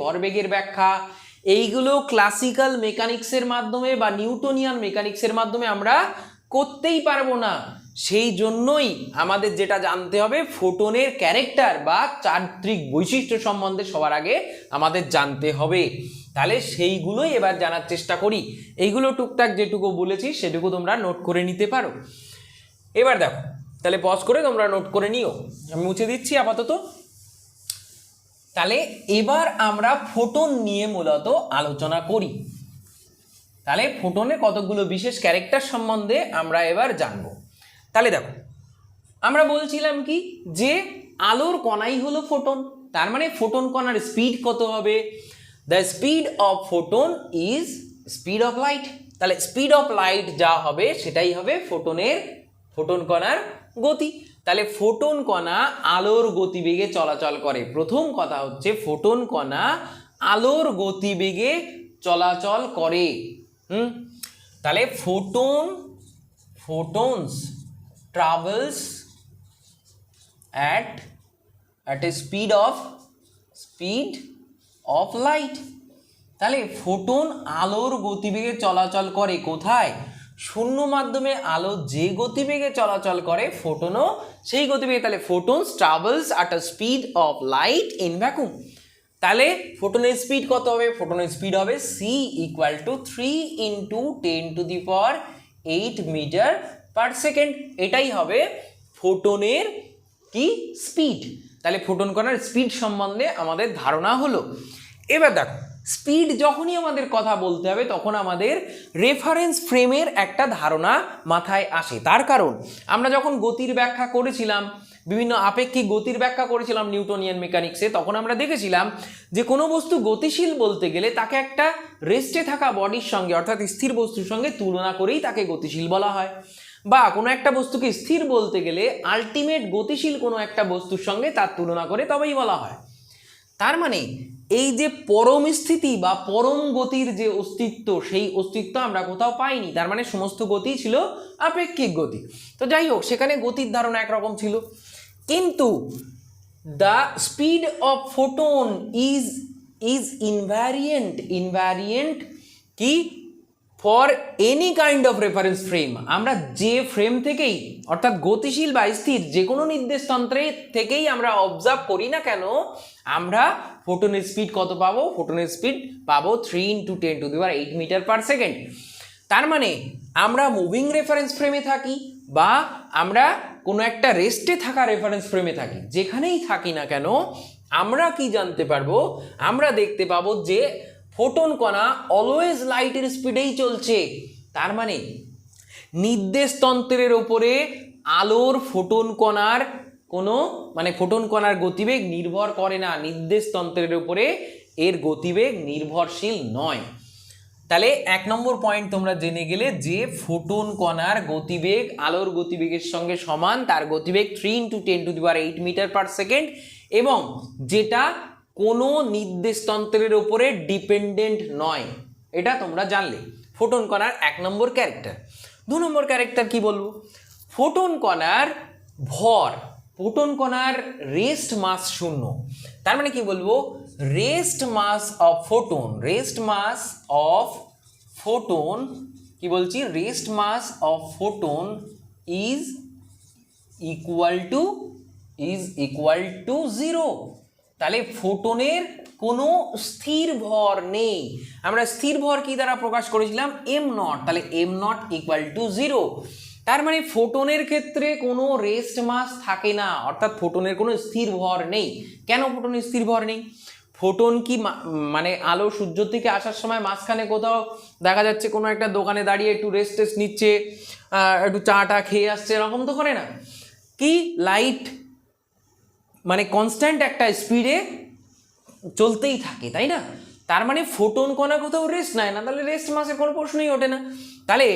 ভরবেগের ব্যাখ্যা, এইগুলো ক্লাসিক্যাল মেকানিক্সের মাধ্যমে বা নিউটনিয়ান মেকানিক্সের মাধ্যমে আমরা করতেই পারবো না। সেই জন্যই আমাদের যেটা জানতে হবে, ফোটনের ক্যারেক্টার বা চারিত্রিক বৈশিষ্ট্য সম্বন্ধে সবার আগে আমাদের জানতে হবে। তাহলে সেইগুলোই এবার জানার চেষ্টা করি। এইগুলো টুকটাক যেটুকু বলেছি সেটুকু তোমরা নোট করে নিতে পারো। এবার দেখো, তাহলে পজ করে তোমরা নোট করে নিও, আমি মুছে দিচ্ছি আপাতত। তাহলে এবার আমরা ফোটন নিয়ে মূলত আলোচনা করি। তাহলে ফোটনের কতগুলো বিশেষ ক্যারেক্টার সম্বন্ধে আমরা এবার জানবো। তাহলে দেখো, আমরা বলছিলাম কি যে আলোর কণাই হলো ফোটন, তার মানে ফোটন কণার স্পিড কত হবে? The speed of photon is speed of light. তাহলে স্পিড অফ লাইট যা হবে সেটাই হবে ফোটন কণার গতি। তাহলে ফোটন কণা আলোর গতিবেগে চলাচল করে। প্রথম কথা হচ্ছে ফোটন কণা আলোর গতিবেগে চলাচল করে। তাহলে photons travels at a speed of light। তাহলে ফোটন আলোর গতিবেগে চলাচল করে কোথায়? শূন্য মাধ্যমে আলো যে গতিবেগে চলাচল করে ফোটনও সেই গতিবেগে। তাহলে photons travels at a speed of light in vacuum। তাহলে ফোটনের স্পিড কত হবে? ফোটনের স্পিড হবে c = 3 × 10⁸ মিটার পার সেকেন্ড। এটাই হবে ফোটনের কি স্পিড। তাহলে ফোটন কণার স্পিড সম্বন্ধে আমাদের ধারণা হলো। এবার দেখো, স্পিড যখনই আমাদের কথা বলতে হবে তখন আমাদের রেফারেন্স ফ্রেমের একটা ধারণা মাথায় আসে। তার কারণ আমরা যখন গতির ব্যাখ্যা করেছিলাম, বিভিন্ন আপেক্ষিক গতির ব্যাখ্যা করেছিলাম নিউটনিয়ান মেকানিক্সে, তখন আমরা দেখেছিলাম যে কোনো বস্তু গতিশীল বলতে গেলে তাকে একটা রেস্টে থাকা বডির সঙ্গে, অর্থাৎ স্থির বস্তুর সঙ্গে তুলনা করেই তাকে গতিশীল বলা হয়, বা কোনো একটা বস্তুকে স্থির বলতে গেলে আলটিমেট গতিশীল কোনো একটা বস্তুর সঙ্গে তার তুলনা করে তবেই বলা হয়। তার মানে এই যে পরম স্থিতি বা পরম গতির যে অস্তিত্ব, সেই অস্তিত্ব আমরা কোথাও পাইনি। তার মানে সমস্ত গতি ছিল আপেক্ষিক গতি। তো যাই হোক, সেখানে গতির ধারণা একরকম ছিল, কিন্তু the speed of photon is invariant কি for any kind of reference frame. আমরা যে ফ্রেম থেকেই, অর্থাৎ গতিশীল বা স্থির যে কোনো নির্দেশতন্ত্রে থেকেই আমরা অবজার্ভ করি না কেন, আমরা ফোটনের স্পিড কত পাবো? ফোটনের স্পিড পাবো 3 × 10⁸ মিটার পার সেকেন্ড। তার মানে আমরা মুভিং রেফারেন্স ফ্রেমে থাকি বা আমরা কোনো একটা রেস্টে থাকা রেফারেন্স ফ্রেমে থাকি, যেখানেই থাকি না কেন আমরা কি জানতে পারবো? আমরা দেখতে পাবো যে ফোটন কণা অলওয়েজ লাইটের স্পিডেই চলছে। তার মানে নির্দেশতন্ত্রের ওপরে আলোর ফোটন কণার ফোটন কণার গতিবেগ নির্ভর করে না, নির্দেশতন্ত্রের উপরে এর গতিবেগ নির্ভরশীল নয়। তাহলে 1 নম্বর পয়েন্ট তোমরা জেনে গেলে যে ফোটন কণার গতিবেগ আলোর গতিবেগের সঙ্গে সমান, তার গতিবেগ 3 × 10⁸ মিটার পার সেকেন্ড, এবং যেটা কোনো নির্দেশতন্ত্রের উপরে ডিপেন্ডেন্ট নয়। এটা তোমরা জানলে ফোটন কণার 1 নম্বর ক্যারেক্টার। 2 নম্বর ক্যারেক্টার কি বলবো? ফোটন কণার ভর, ফোটন কণার রেস্ট মাস 0। তার মানে কি বলবো? রেস্ট মাস অফ ফোটন কি বলছি? Rest mass of photon is equal to 0। তাহলে ফোটনের কোনো স্থির ভর নেই। আমরা স্থির ভর কি দ্বারা প্রকাশ করেছিলাম? m0। তাহলে m0 = 0। তার মানে ফোটনের ক্ষেত্রে কোনো রেস্ট মাস থাকে না, অর্থাৎ ফোটনের কোনো স্থির ভর নেই। কেন ফোটনের স্থির ভর নেই? ফোটন কি আলো সূর্য থেকে আসার সময় মাঝখানে কোথাও দেখা যাচ্ছে কোনো একটা দোকানে দাঁড়িয়ে একটু রেস্ট নিচ্ছে, একটু চা খেয়ে আসছে, এরকম তো করে না। কি লাইট মানে কনস্ট্যান্ট একটা স্পিডে চলতেই থাকে, তাই না? তার মানে ফোটন কণা কোথাও রেস্ট নেয় না, তাহলে রেস্ট মাসের কোনো প্রশ্নই ওঠে না। তাহলে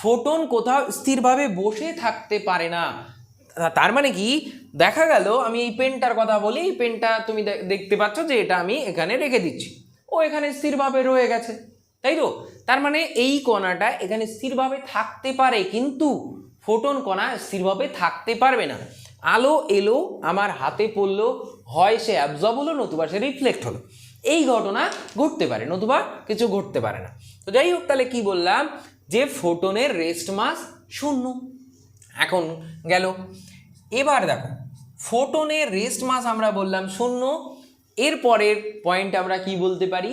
ফোটন কোথাও স্থিরভাবে বসে থাকতে পারে না। তার মানে কি দেখা গেল, আমি এই পেনটার কথা বলি, এই পেনটা তুমি দেখতে পাচ্ছ যে এটা আমি এখানে রেখে দিচ্ছি, ও এখানে স্থিরভাবে রয়ে গেছে, তাই তো? তার মানে এই কণাটা এখানে স্থিরভাবে থাকতে পারে, কিন্তু ফোটন কণা স্থিরভাবে থাকতে পারবে না। আলো এলো, আমার হাতে পড়লো, হয় সে অ্যাবজর্ব হলো, নতুবা সে রিফ্লেক্ট হলো, এই ঘটনা ঘটতে পারে, নতুবা কিছু ঘটতে পারে না। তো যাই হোক, তাহলে কি বললাম যে ফোটনের রেস্ট মাস 0। এখন গেল, এবার দেখো ফোটনের রেস্ট মাস আমরা বললাম 0। এর পরের পয়েন্ট আমরা কি বলতে পারি,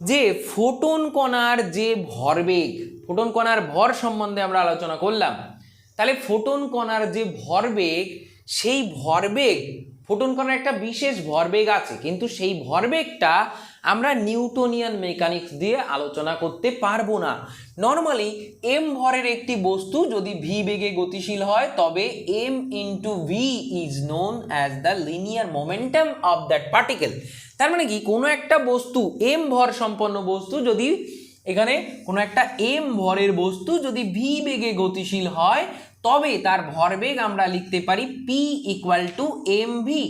যে ফোটন কণার যে ভরবেগ, ফোটন কণার ভর সম্বন্ধে আমরা আলোচনা করলাম। তাহলে ফোটন কণার যে ভরবেগ, সেই ভরবেগ, ফোটন কণার একটা বিশেষ ভরবেগ আছে, কিন্তু সেই ভরবেগটা আমরা নিউটনিয়ান মেকানিক্স দিয়ে আলোচনা করতে পারবো না। নর্মালি এম ভরের একটি বস্তু যদি ভি বেগে গতিশীল হয়, তবে m into v is known as the linear momentum of that particle. তার মানে কি, কোনো একটা বস্তু এম ভর সম্পন্ন বস্তু যদি, এখানে কোনো একটা এম ভরের বস্তু যদি ভি বেগে গতিশীল হয়, তবে তার ভরবেগ আমরা লিখতে পারি p equal to m v,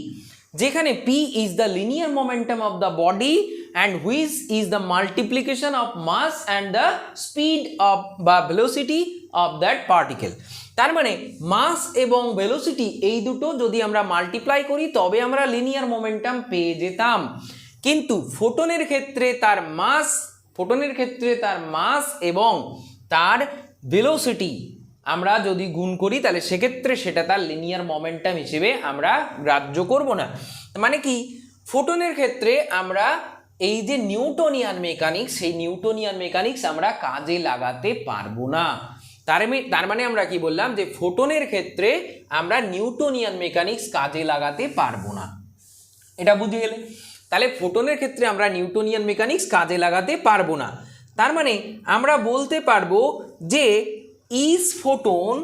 যেখানে p is the linear momentum of the body and which is the multiplication of mass and the speed of বা ভেলোসিটি অফ দ্যাট পার্টিকেল। তার মানে মাস এবং ভেলোসিটি এই দুটো যদি আমরা মাল্টিপ্লাই করি, তবে আমরা লিনিয়ার মোমেন্টাম পেয়ে যেতাম। কিন্তু ফোটনের ক্ষেত্রে তার মাস এবং তার ভেলোসিটি আমরা যদি গুণ করি, তাহলে সেক্ষেত্রে সেটা তার লিনিয়ার মোমেন্টাম হিসেবে আমরা গ্রাহ্য করব না। মানে কি, ফোটনের ক্ষেত্রে আমরা এই যে নিউটনিয়ান মেকানিক্স, সেই নিউটনিয়ান মেকানিক্স আমরা কাজে লাগাতে পারবো না। তার মানে আমরা কি বললাম, যে ফোটনের ক্ষেত্রে আমরা নিউটনিয়ান মেকানিক্স কাজে লাগাতে পারবো না। এটা বুঝে গেলে? তাহলে ফোটনের ক্ষেত্রে আমরা নিউটনিয়ান মেকানিক্স কাজে লাগাতে পারবো না। তার মানে আমরা বলতে পারবো যে each photon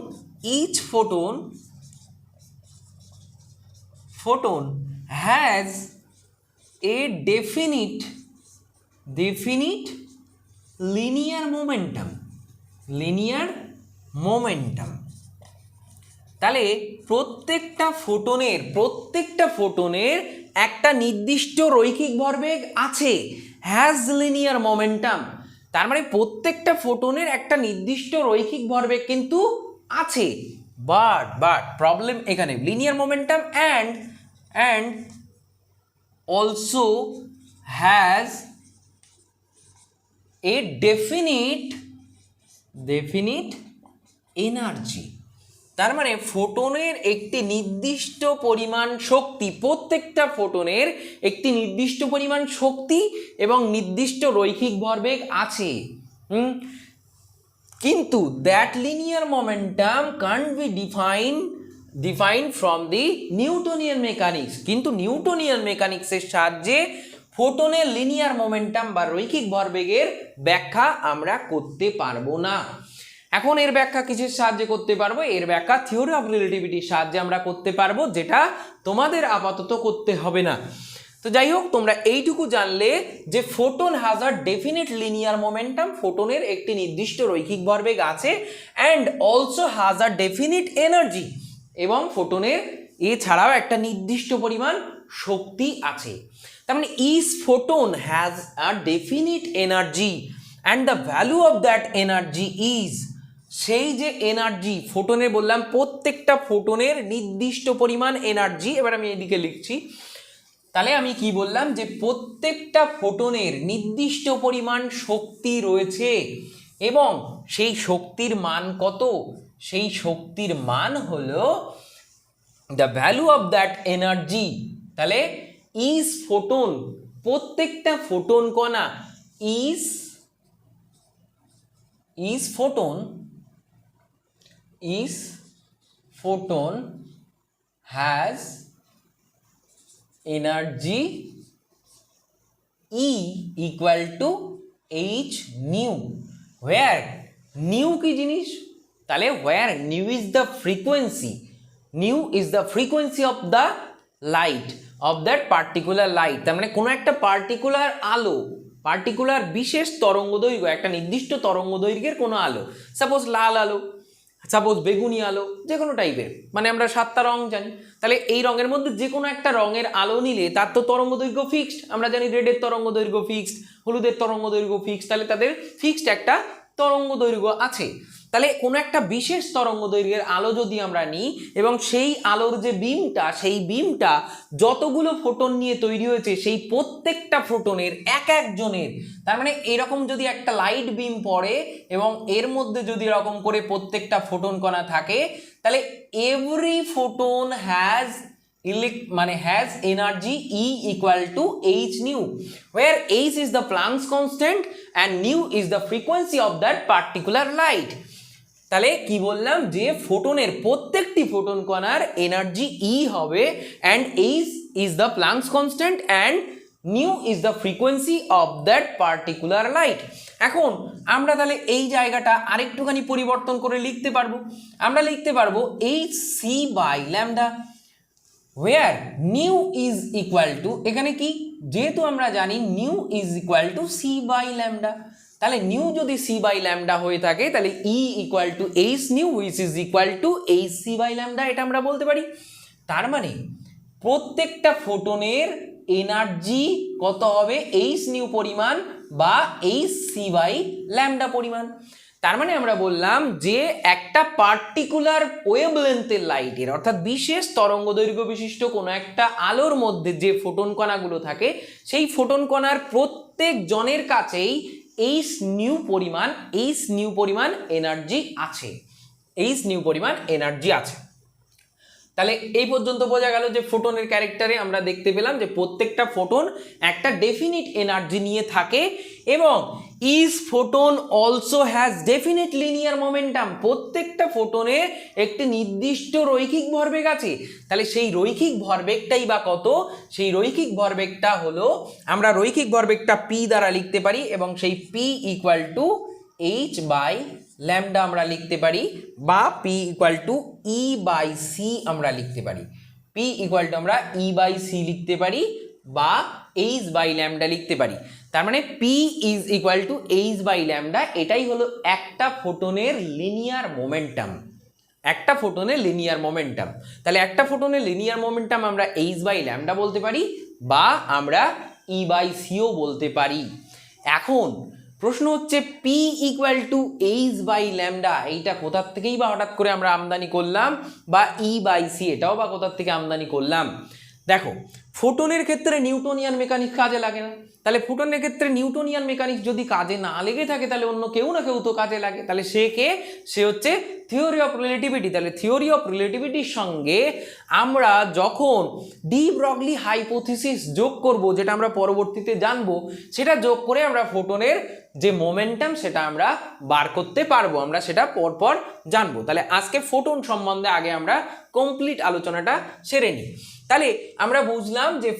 has a definite linear momentum। তাহলে প্রত্যেকটা ফোটনের একটা নির্দিষ্ট রৈখিক ভরবেগ আছে, হ্যাজ লিনিয়ার মোমেন্টাম। তার মানে প্রত্যেকটা ফোটনের একটা নির্দিষ্ট রৈখিক ভরবেগ কিন্তু আছে, বাট প্রবলেম এখানে linear momentum and also has a definite energy. তার মানে ফোটনের একটি নির্দিষ্ট পরিমাণ শক্তি, প্রত্যেকটা ফোটনের একটি নির্দিষ্ট পরিমাণ শক্তি এবং নির্দিষ্ট রৈখিক ভরবেগ আছে। কিন্তু that linear momentum can't B defined from the Newtonian mechanics. কিন্তু নিউটনিয়ান মেকানিক্সের সাহায্যে ফোটনের লিনিয়ার মোমেন্টাম বা রৈখিক ভরবেগের ব্যাখ্যা আমরা করতে পারবো না। এখন এর ব্যাখ্যা কিসের সাহায্যে করতে পারবো? এর ব্যাখ্যা থিওরি অফ রিলেটিভিটির সাহায্যে আমরা করতে পারবো, যেটা তোমাদের আপাতত করতে হবে না। তো যাই হোক, তোমরা এইটুকু জানলে যে photon has a definite linear momentum, ফোটনের একটি নির্দিষ্ট রৈখিক ভরবেগ আছে, and also has a definite energy, এবং ফোটনের এছাড়াও একটা নির্দিষ্ট পরিমাণ শক্তি আছে। তার মানে each photon has a definite energy and the value of that energy is, সেই যে এনার্জি ফোটনের, বললাম প্রত্যেকটা ফোটনের নির্দিষ্ট পরিমাণ এনার্জি। এবার আমি এদিকে লিখছি, তাহলে আমি কি বললাম, যে প্রত্যেকটা ফোটনের নির্দিষ্ট পরিমাণ শক্তি রয়েছে, এবং সেই শক্তির মান কত? সেই শক্তির মান হলো the value of that energy. তাহলে ইজ ফোটন, প্রত্যেকটা ফোটন কণা, is photon has energy E equal to h nu, where nu কি জিনিস? তাহলে where nu is the frequency, new is the frequency of the light off that particular light. তার মানে কোনো একটা পার্টিকুলার আলো, পার্টিকুলার বিশেষ তরঙ্গ দৈর্ঘ্য, একটা নির্দিষ্ট তরঙ্গ দৈর্ঘ্যের কোনো আলো, সাপোজ লাল আলো, সাপোজ বেগুনি আলো, যে কোনো টাইপের, মানে আমরা 7টা রং জানি, তাহলে এই রঙের মধ্যে যে কোনো একটা রঙের আলো নিলে তার তো তরঙ্গ দৈর্ঘ্য ফিক্সড। আমরা জানি রেডের তরঙ্গ দৈর্ঘ্য ফিক্সড, হলুদের তরঙ্গ দৈর্ঘ্য ফিক্সড, তাহলে তাদের ফিক্সড একটা তরঙ্গ দৈর্ঘ্য আছে। তাহলে কোনো একটা বিশেষ তরঙ্গ দৈর্ঘ্যের আলো যদি আমরা নিই এবং সেই আলোর যে বিমটা, সেই বিমটা যতগুলো ফোটন নিয়ে তৈরি হয়েছে সেই প্রত্যেকটা ফোটনের এক একজনের, তার মানে এরকম যদি একটা লাইট বিম পড়ে এবং এর মধ্যে যদি এরকম করে প্রত্যেকটা ফোটন কণা থাকে, তাহলে every photon has has energy E equal to h nu, where h is the Planck's constant and nu is the frequency of that particular light. তাহলে কি বললাম, যে ফোটনের প্রত্যেকটি ফোটন কণার এনার্জি E হবে and h is the Planck's constant and nu is the frequency of that particular light. এখন আমরা তাহলে এই জায়গাটা আরেকটুখানি পরিবর্তন করে লিখতে পারবো। আমরা লিখতে পারবো hc by lambda, where nu is equal to, এখানে কি, যেহেতু আমরা জানি nu is equal to c by lambda, তাহলে nu যদি c by lambda হয়ে থাকে তাহলে E equal to h nu which is equal to hc by lambda, এটা আমরা বলতে পারি। তার মানে প্রত্যেকটা ফোটনের এনার্জি কত হবে, h nu পরিমাণ বা hc by lambda পরিমাণ। তার মানে আমরা বললাম যে একটা পার্টিকুলার ওয়েভলেন্থের লাইটের, অর্থাৎ বিশেষ তরঙ্গ দৈর্ঘ্য বিশিষ্ট কোনো একটা আলোর মধ্যে যে ফোটন কণাগুলো থাকে, সেই ফোটন কণার প্রত্যেক জনের কাছেই h nu পরিমাণ এনার্জি আছে, h nu পরিমাণ এনার্জি আছে। তাহলে এই পর্যন্ত বোঝা গেল যে ফোটনের ক্যারেক্টারে আমরা দেখতে পেলাম যে প্রত্যেকটা ফোটন একটা ডেফিনিট এনার্জি নিয়ে থাকে এবং each photon also has definite linear momentum, প্রত্যেকটা ফোটনের একটি নির্দিষ্ট রৈখিক ভরবেগ আছে। তাহলে সেই রৈখিক ভরবেগটাই বা কত, সেই রৈখিক ভরবেগটা হলো, আমরা রৈখিক ভরবেগটা p দ্বারা লিখতে পারি এবং সেই p equal to h by lambda আমরা লিখতে পারি, বা p equal to e by c আমরা লিখতে পারি। p ইকুয়াল টু আমরা e বাই c লিখতে পারি বা h বাই ল্যামডা লিখতে পারি। তার মানে p is equal to h by lambda, এটাই হলো একটা ফোটনের লিনিয়ার মোমেন্টাম, একটা ফোটনের লিনিয়ার মোমেন্টাম। তাহলে একটা ফোটনের লিনিয়ার মোমেন্টাম আমরা h বাই ল্যামডা বলতে পারি বা আমরা e বাই c ও বলতে পারি। এখন প্রশ্ন হচ্ছে p equal to h by lambda, এইটা কোথার থেকেই বা হঠাৎ করে আমরা আমদানি করলাম, বা e বাই c এটাও বা কোথার থেকে আমদানি করলাম। দেখো, ফোটনের ক্ষেত্রে নিউটনিয়ান মেকানিক্স কাজে লাগে না, তাহলে ফোটনের ক্ষেত্রে নিউটনিয়ান মেকানিক্স যদি কাজে না লেগে থাকে তাহলে অন্য কেউ না কেউ তো কাজে লাগে। তাহলে সে কে, সে হচ্ছে থিওরি অফ রিলেটিভিটি। তাহলে থিওরি অফ রিলেটিভিটির সঙ্গে আমরা যখন ডি ব্রগলি হাইপোথিসিস যোগ করব, যেটা আমরা পরবর্তীতে জানবো, সেটা যোগ করে আমরা ফোটনের যে মোমেন্টাম সেটা আমরা বার করতে পারবো, আমরা সেটা পরপর জানবো। তাহলে আজকে ফোটন সম্বন্ধে আগে আমরা কমপ্লিট আলোচনাটা সেরে নিই। তাহলে আমরা বুঝলাম যে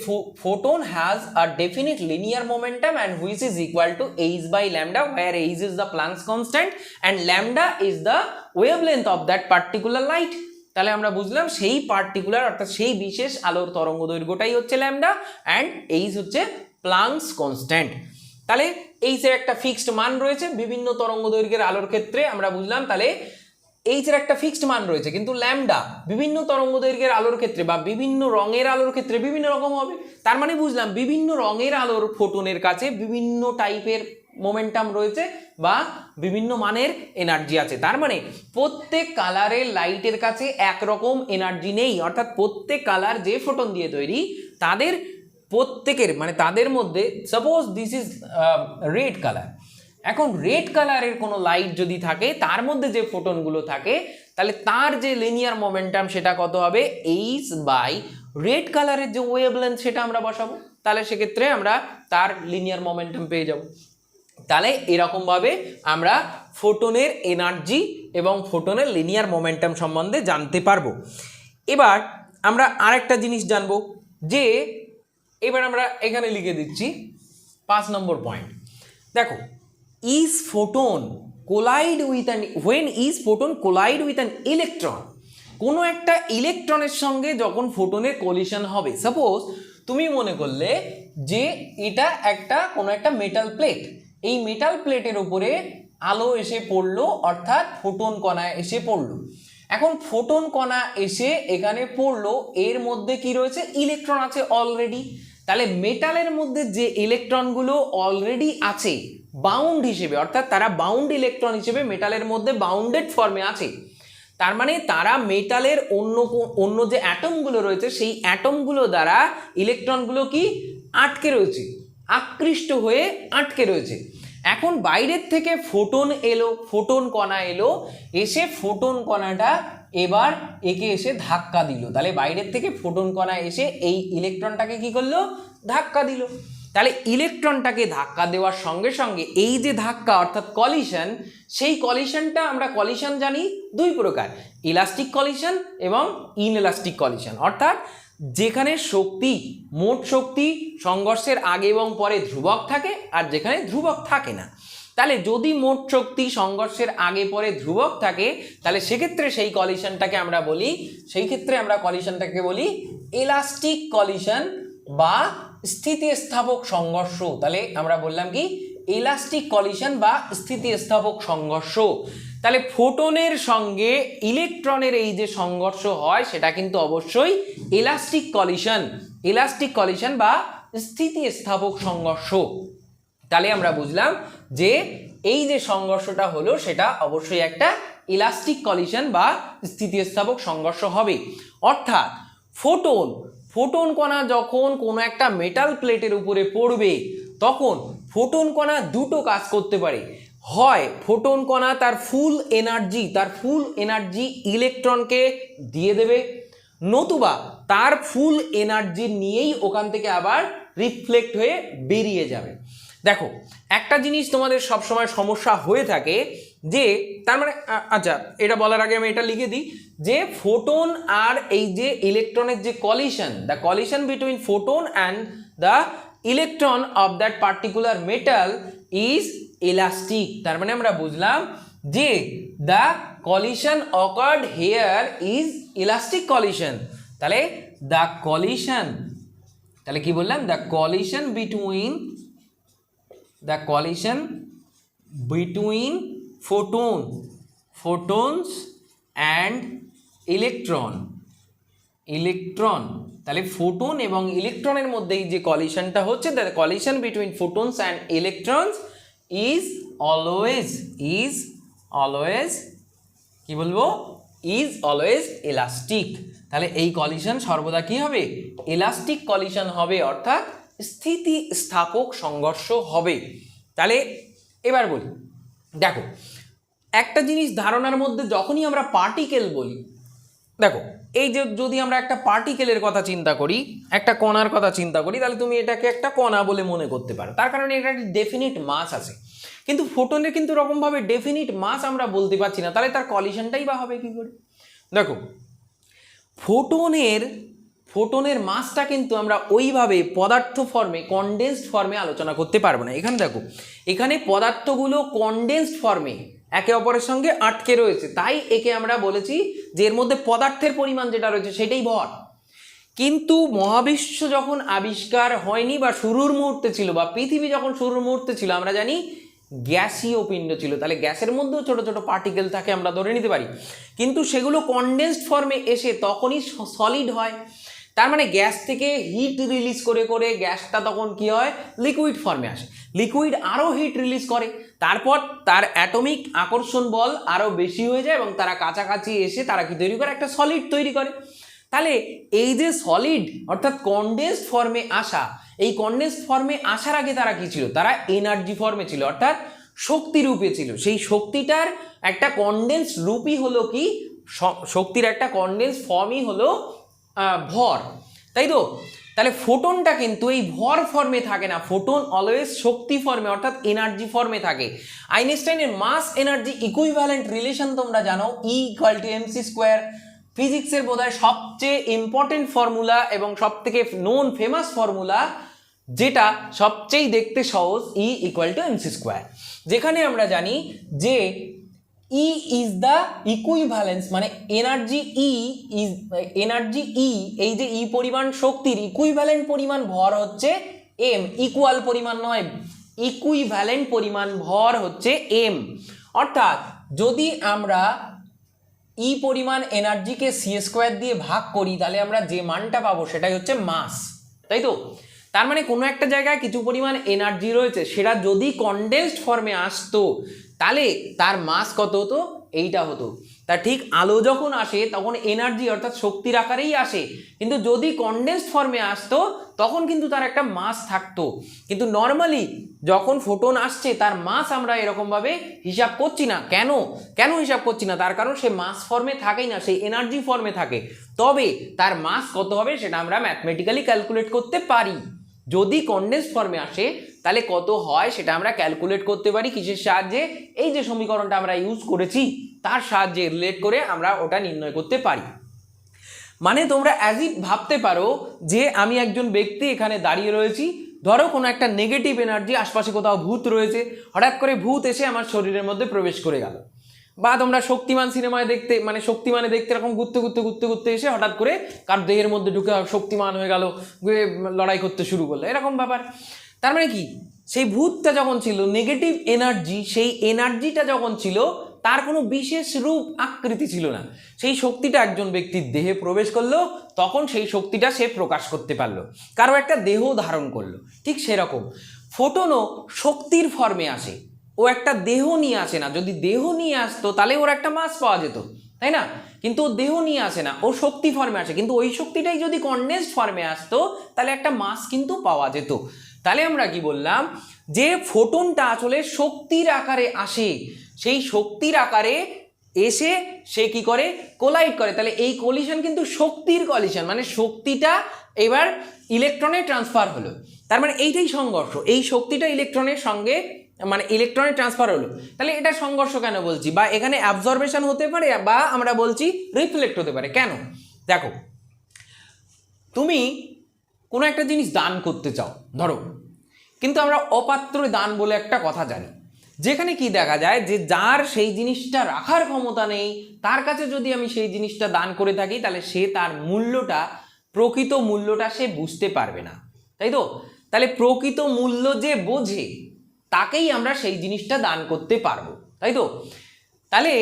photon has a definite linear momentum and which is equal to h by lambda, where h is the Planck's constant and lambda is the wavelength of that particular light. তাহলে আমরা বুঝলাম সেই পার্টিকুলার, অর্থাৎ সেই বিশেষ আলোর তরঙ্গ দৈর্ঘ্যটাই হচ্ছে ল্যামডা and h হচ্ছে Planck's constant। তাহলে h এর একটা ফিক্সড মান রয়েছে বিভিন্ন তরঙ্গ দৈর্ঘ্যের আলোর ক্ষেত্রে, আমরা বুঝলাম। তাহলে h এর একটা ফিক্সড মান রয়েছে, কিন্তু ল্যামডা বিভিন্ন তরঙ্গ দৈর্ঘ্যের আলোর ক্ষেত্রে বা বিভিন্ন রঙের আলোর ক্ষেত্রে বিভিন্ন রকম হবে। তার মানে বুঝলাম বিভিন্ন রঙের আলোর ফোটনের কাছে বিভিন্ন টাইপের মোমেন্টাম রয়েছে বা বিভিন্ন মানের এনার্জি আছে। তার মানে প্রত্যেক কালারের লাইটের কাছে একরকম এনার্জি নেই, অর্থাৎ প্রত্যেক কালার যে ফোটন দিয়ে তৈরি তাদের প্রত্যেকের, মানে তাদের মধ্যে, suppose this is red colour, এখন রেড কালারের কোনো লাইট যদি থাকে তার মধ্যে যে ফোটনগুলো থাকে, তাহলে তার যে লিনিয়ার মোমেন্টাম সেটা কত হবে, h বাই রেড কালারের যে ওয়েভলেন্থ সেটা আমরা বসাবো, তাহলে সেক্ষেত্রে আমরা তার লিনিয়ার মোমেন্টাম পেয়ে যাব। তাহলে এরকমভাবে আমরা ফোটনের এনার্জি এবং ফোটনের লিনিয়ার মোমেন্টাম সম্বন্ধে জানতে পারবো। এবার আমরা আরেকটা জিনিস জানবো, যে এবার আমরা এখানে লিখে দিচ্ছি 5 নম্বর পয়েন্ট। দেখো, when each photon collide with an electron, কোনো একটা ইলেকট্রনের সঙ্গে যখন ফোটনের কলিশন হবে, সাপোজ তুমি মনে করলে যে এটা কোনো একটা মেটাল প্লেট, এই মেটাল প্লেটের উপরে আলো এসে পড়লো, অর্থাৎ ফোটন কণা এসে পড়লো। এখন ফোটন কণা এসে এখানে পড়লো, এর মধ্যে কি রয়েছে, ইলেকট্রন আছে অলরেডি। তাহলে মেটালের মধ্যে যে ইলেকট্রনগুলো অলরেডি আছে বাউন্ড হিসেবে, অর্থাৎ তারা বাউন্ড ইলেকট্রন হিসেবে মেটালের মধ্যে বাউন্ডেড ফর্মে আছে, তার মানে তারা মেটালের অন্য যে অ্যাটমগুলো রয়েছে সেই অ্যাটমগুলো দ্বারা ইলেকট্রনগুলো কি আটকে রয়েছে, আকৃষ্ট হয়ে আটকে রয়েছে। এখন বাইরের থেকে ফোটন এলো, ফোটন কণা এলো, এসে ফোটন কণাটা এবার একে এসে ধাক্কা দিল। তাহলে বাইরের থেকে ফোটন কণা এসে এই ইলেকট্রনটাকে কি করলো, ধাক্কা দিল। তাহলে ইলেকট্রনটাকে ধাক্কা দেওয়ার সঙ্গে সঙ্গে এই যে ধাক্কা অর্থাৎ কলিশন, সেই কলিশনটা আমরা কলিশন জানি দুই প্রকার, ইলাস্টিক কলিশন এবং ইনএলাস্টিক কলিশন। অর্থাৎ যেখানে শক্তি, মোট শক্তি সংঘর্ষের আগে এবং পরে ধ্রুবক থাকে, আর যেখানে ধ্রুবক থাকে না। তাহলে যদি মোট শক্তি সংঘর্ষের আগে পরে ধ্রুবক থাকে, তাহলে সেক্ষেত্রে সেই কলিশনটাকে আমরা বলি, ইলাস্টিক কলিশন বা স্থিতিস্থাপক সংঘর্ষ। তাহলে আমরা বললাম কি, ইলাস্টিক কলিশন বা স্থিতিস্থাপক সংঘর্ষ। তাহলে ফোটনের সঙ্গে ইলেকট্রনের এই যে সংঘর্ষ হয় সেটা কিন্তু অবশ্যই ইলাস্টিক কলিশন বা স্থিতিস্থাপক সংঘর্ষ। তাহলে আমরা বুঝলাম যে এই যে সংঘর্ষটা হলো সেটা অবশ্যই একটা ইলাস্টিক কলিশন বা স্থিতিস্থাপক সংঘর্ষ হবে। অর্থাৎ ফোটন কণা যখন কোনো একটা মেটাল প্লেটের উপরে পড়বে, তখন ফোটন কণা দুটো কাজ করতে পারে। হয় ফোটন কণা তার ফুল এনার্জি ইলেকট্রনকে দিয়ে দেবে, নতুবা তার ফুল এনার্জি নিয়েই ওখান থেকে আবার রিফ্লেক্ট হয়ে বেরিয়ে যাবে। দেখো একটা জিনিস তোমাদের সবসময় সমস্যা হয়ে থাকে যে, তার মানে আচ্ছা এটা বলার আগে আমি এটা লিখে দিই যে ফোটন আর এই যে ইলেকট্রনের যে collision, the collision between photon and the electron of that particular metal is elastic. তার মানে আমরা বুঝলাম যে the collision occurred here is elastic collision. তাহলে দ্য কলিশন, তাহলে কি বললাম, the collision between photons and electron। তাহলে ফোটন এবং ইলেকট্রনের মধ্যে এই যে কলিশনটা হচ্ছে, the collision between photons and electrons is always কি বলবো, ইজ অলওয়েজ ইলাস্টিক। তাহলে এই কলিশন সর্বদা কি হবে, ইলাস্টিক কলিশন হবে, অর্থাৎ স্থিতিস্থাপক সংঘর্ষ হবে। তাহলে এবার বলি, দেখো একটা জিনিস ধারণার মধ্যে যখনই আমরা পার্টিকেল বলি, দেখো এই যে যদি আমরা একটা পার্টিকেলের কথা চিন্তা করি, একটা কণার কথা চিন্তা করি, তাহলে তুমি এটাকে একটা কণা বলে মনে করতে পারো, তার কারণে এটা একটা ডেফিনিট মাস আছে। কিন্তু ফোটনের কিন্তু রকমভাবে ডেফিনিট মাস আমরা বলতে পারছি না, তাহলে তার কলিশনটাই বা হবে কি করে? দেখো ফোটনের মাসটা কিন্তু আমরা ওইভাবে পদার্থ ফর্মে, কনডেন্সড ফর্মে আলোচনা করতে পারবো না। এখানে দেখো, এখানে পদার্থগুলো কনডেন্সড ফর্মে একে অপরের সঙ্গে আটকে রয়েছে, তাই একে আমরা বলেছি যে এর মধ্যে পদার্থের পরিমাণ যেটা রয়েছে সেটাই ভর। কিন্তু মহাবিশ্ব যখন আবিষ্কার হয়নি বা শুরুর মুহূর্তে ছিল, বা পৃথিবী যখন শুরুর মুহূর্তে ছিল, আমরা জানি গ্যাসীয় পিণ্ড ছিল, তাহলে গ্যাসের মধ্যেও ছোট ছোট পার্টিকেল থাকে আমরা ধরে নিতে পারি, কিন্তু সেগুলো কনডেন্সড ফর্মে এসে তখনই সলিড হয়। তার মানে গ্যাস থেকে হিট রিলিজ করে করে গ্যাসটা তখন কি হয়, লিকুইড ফর্মে আসে, লিকুইড আরও হিট রিলিজ করে, তারপর তার অ্যাটমিক আকর্ষণ বল আরও বেশি হয়ে যায় এবং তারা কাছাকাছি এসে তারা কি তৈরি করে, একটা সলিড তৈরি করে। তাহলে এই যে সলিড অর্থাৎ কনডেন্সড ফর্মে আসা, এই কনডেন্সড ফর্মে আসার আগে তারা কি ছিল, তারা এনার্জি ফর্মে ছিল, অর্থাৎ শক্তি রূপে ছিল। সেই শক্তিটার একটা কনডেন্সড রূপই হলো কি, শক্তির একটা কনডেন্সড ফর্মই হলো ভর, তাই তো? তাহলে ফোটনটা কিন্তু এই ভর ফর্মে থাকে না, ফোটন অলওয়েজ শক্তি ফর্মে অর্থাৎ এনার্জি ফর্মে থাকে। আইনস্টাইনের মাস এনার্জি ইকুইভ্যালেন্ট রিলেশন তোমরা জানো, E = mc²। ফিজিক্সের বোধহয় সবচেয়ে ইম্পর্টেন্ট ফর্মুলা এবং সবথেকে নোন ফেমাস ফর্মুলা, যেটা সবচেয়ে দেখতে সহজ, E = mc², যেখানে আমরা জানি যে ই ইজ দ্য ইকুইভ্যালেন্স, মানে এনার্জি ই এই যে ই পরিমাণ শক্তির ইকুইভ্যালেন্ট পরিমাণ ভর হচ্ছে এম, ইকুয়াল পরিমাণ নয়, ইকুইভ্যালেন্ট পরিমাণ ভর হচ্ছে এম। অর্থাৎ যদি আমরা ই পরিমাণ এনার্জিকে সি স্কোয়ার দিয়ে ভাগ করি তাহলে আমরা যে মানটা পাবো সেটাই হচ্ছে মাস, তাই তো? তার মানে কোনো একটা জায়গায় কিছু পরিমাণ এনার্জি রয়েছে, সেটা যদি কনডেন্সড ফর্মে আসতো তাহলে তার মাস কত হতো, এইটা হতো। তা ঠিক আলো যখন আসে তখন এনার্জি অর্থাৎ শক্তির আকারেই আসে, কিন্তু যদি কনডেন্সড ফর্মে আসতো তখন কিন্তু তার একটা মাস থাকতো। কিন্তু নর্মালি যখন ফোটন আসছে তার মাস আমরা এরকমভাবে হিসাব করছি না। কেন হিসাব করছি না? তার কারণ সে মাস ফর্মে থাকেই না, সেই এনার্জি ফর্মে থাকে। তবে তার মাস কত হবে সেটা আমরা ম্যাথমেটিক্যালি ক্যালকুলেট করতে পারি। যদি কনডেন্সড ফর্মে আসে তাহলে কত হয় সেটা আমরা ক্যালকুলেট করতে পারি কিসের সাহায্যে? এই যে সমীকরণটা আমরা ইউজ করেছি তার সাহায্যে রিলেট করে আমরা ওটা নির্ণয় করতে পারি। মানে তোমরা অ্যাজ ইট ভাবতে পারো যে আমি একজন ব্যক্তি এখানে দাঁড়িয়ে রয়েছি, ধরো কোনো একটা নেগেটিভ এনার্জি, আশপাশে কোথাও ভূত রয়েছে, হঠাৎ করে ভূত এসে আমার শরীরের মধ্যে প্রবেশ করে গেল। বা তোমরা শক্তিমান সিনেমায় দেখতে, মানে শক্তিমানে দেখতে এরকম ঘুরতে ঘুরতে ঘুরতে ঘুরতে এসে হঠাৎ করে কার দেহের মধ্যে ঢুকে শক্তিমান হয়ে গেল, লড়াই করতে শুরু করলো, এরকম ব্যাপার। তার মানে কি, সেই ভূতটা যখন ছিল নেগেটিভ এনার্জি, সেই এনার্জিটা যখন ছিল তার কোনো বিশেষ রূপ আকৃতি ছিল না। সেই শক্তিটা একজন ব্যক্তির দেহে প্রবেশ করলো, তখন সেই শক্তিটা সে প্রকাশ করতে পারলো, কারো একটা দেহ ধারণ করলো। ঠিক সেরকম ফোটনও শক্তির ফর্মে আসে, ও একটা দেহ নিয়ে আসে না। যদি দেহ নিয়ে আসতো তাহলে ওর একটা মাস পাওয়া যেত, তাই না? কিন্তু ও দেহ নিয়ে আসে না, ও শক্তি ফর্মে আসে। কিন্তু ওই শক্তিটাই যদি কনডেন্সড ফর্মে আসতো তাহলে একটা মাস কিন্তু পাওয়া যেত। তাহলে আমরা কি বললাম, যে ফোটনটা আসলে শক্তির আকারে আসে, সেই শক্তির আকারে এসে সে কি করে, কোলাইড করে। তাহলে এই কলিশন কিন্তু শক্তির কলিশন, মানে শক্তিটা এবার ইলেকট্রনে ট্রান্সফার হলো। তার মানে এইটাই সংঘর্ষ, এই শক্তিটা ইলেকট্রনের সঙ্গে, মানে ইলেকট্রনে ট্রান্সফার হলো। তাহলে এটা সংঘর্ষ কেন বলছি? বা এখানে অ্যাবজর্বেশন হতে পারে, বা আমরা বলছি রিফ্লেক্ট হতে পারে। কেন? দেখো, তুমি কোনো একটা জিনিস দান করতে চাও ধরো, কিন্তু আমরা অপাত্রে দান বলে একটা কথা জানি, যেখানে কি দেখা যায় যে যার সেই জিনিসটা রাখার ক্ষমতা নেই তার কাছে যদি আমি সেই জিনিসটা দান করে থাকি তাহলে সে তার মূল্যটা, প্রকৃত মূল্যটা সে বুঝতে পারবে না, তাই তো? তাহলে প্রকৃত মূল্য যে বোঝে তাকেই আমরা সেই জিনিসটা দান করতে পারবো, তাই তো? তাহলে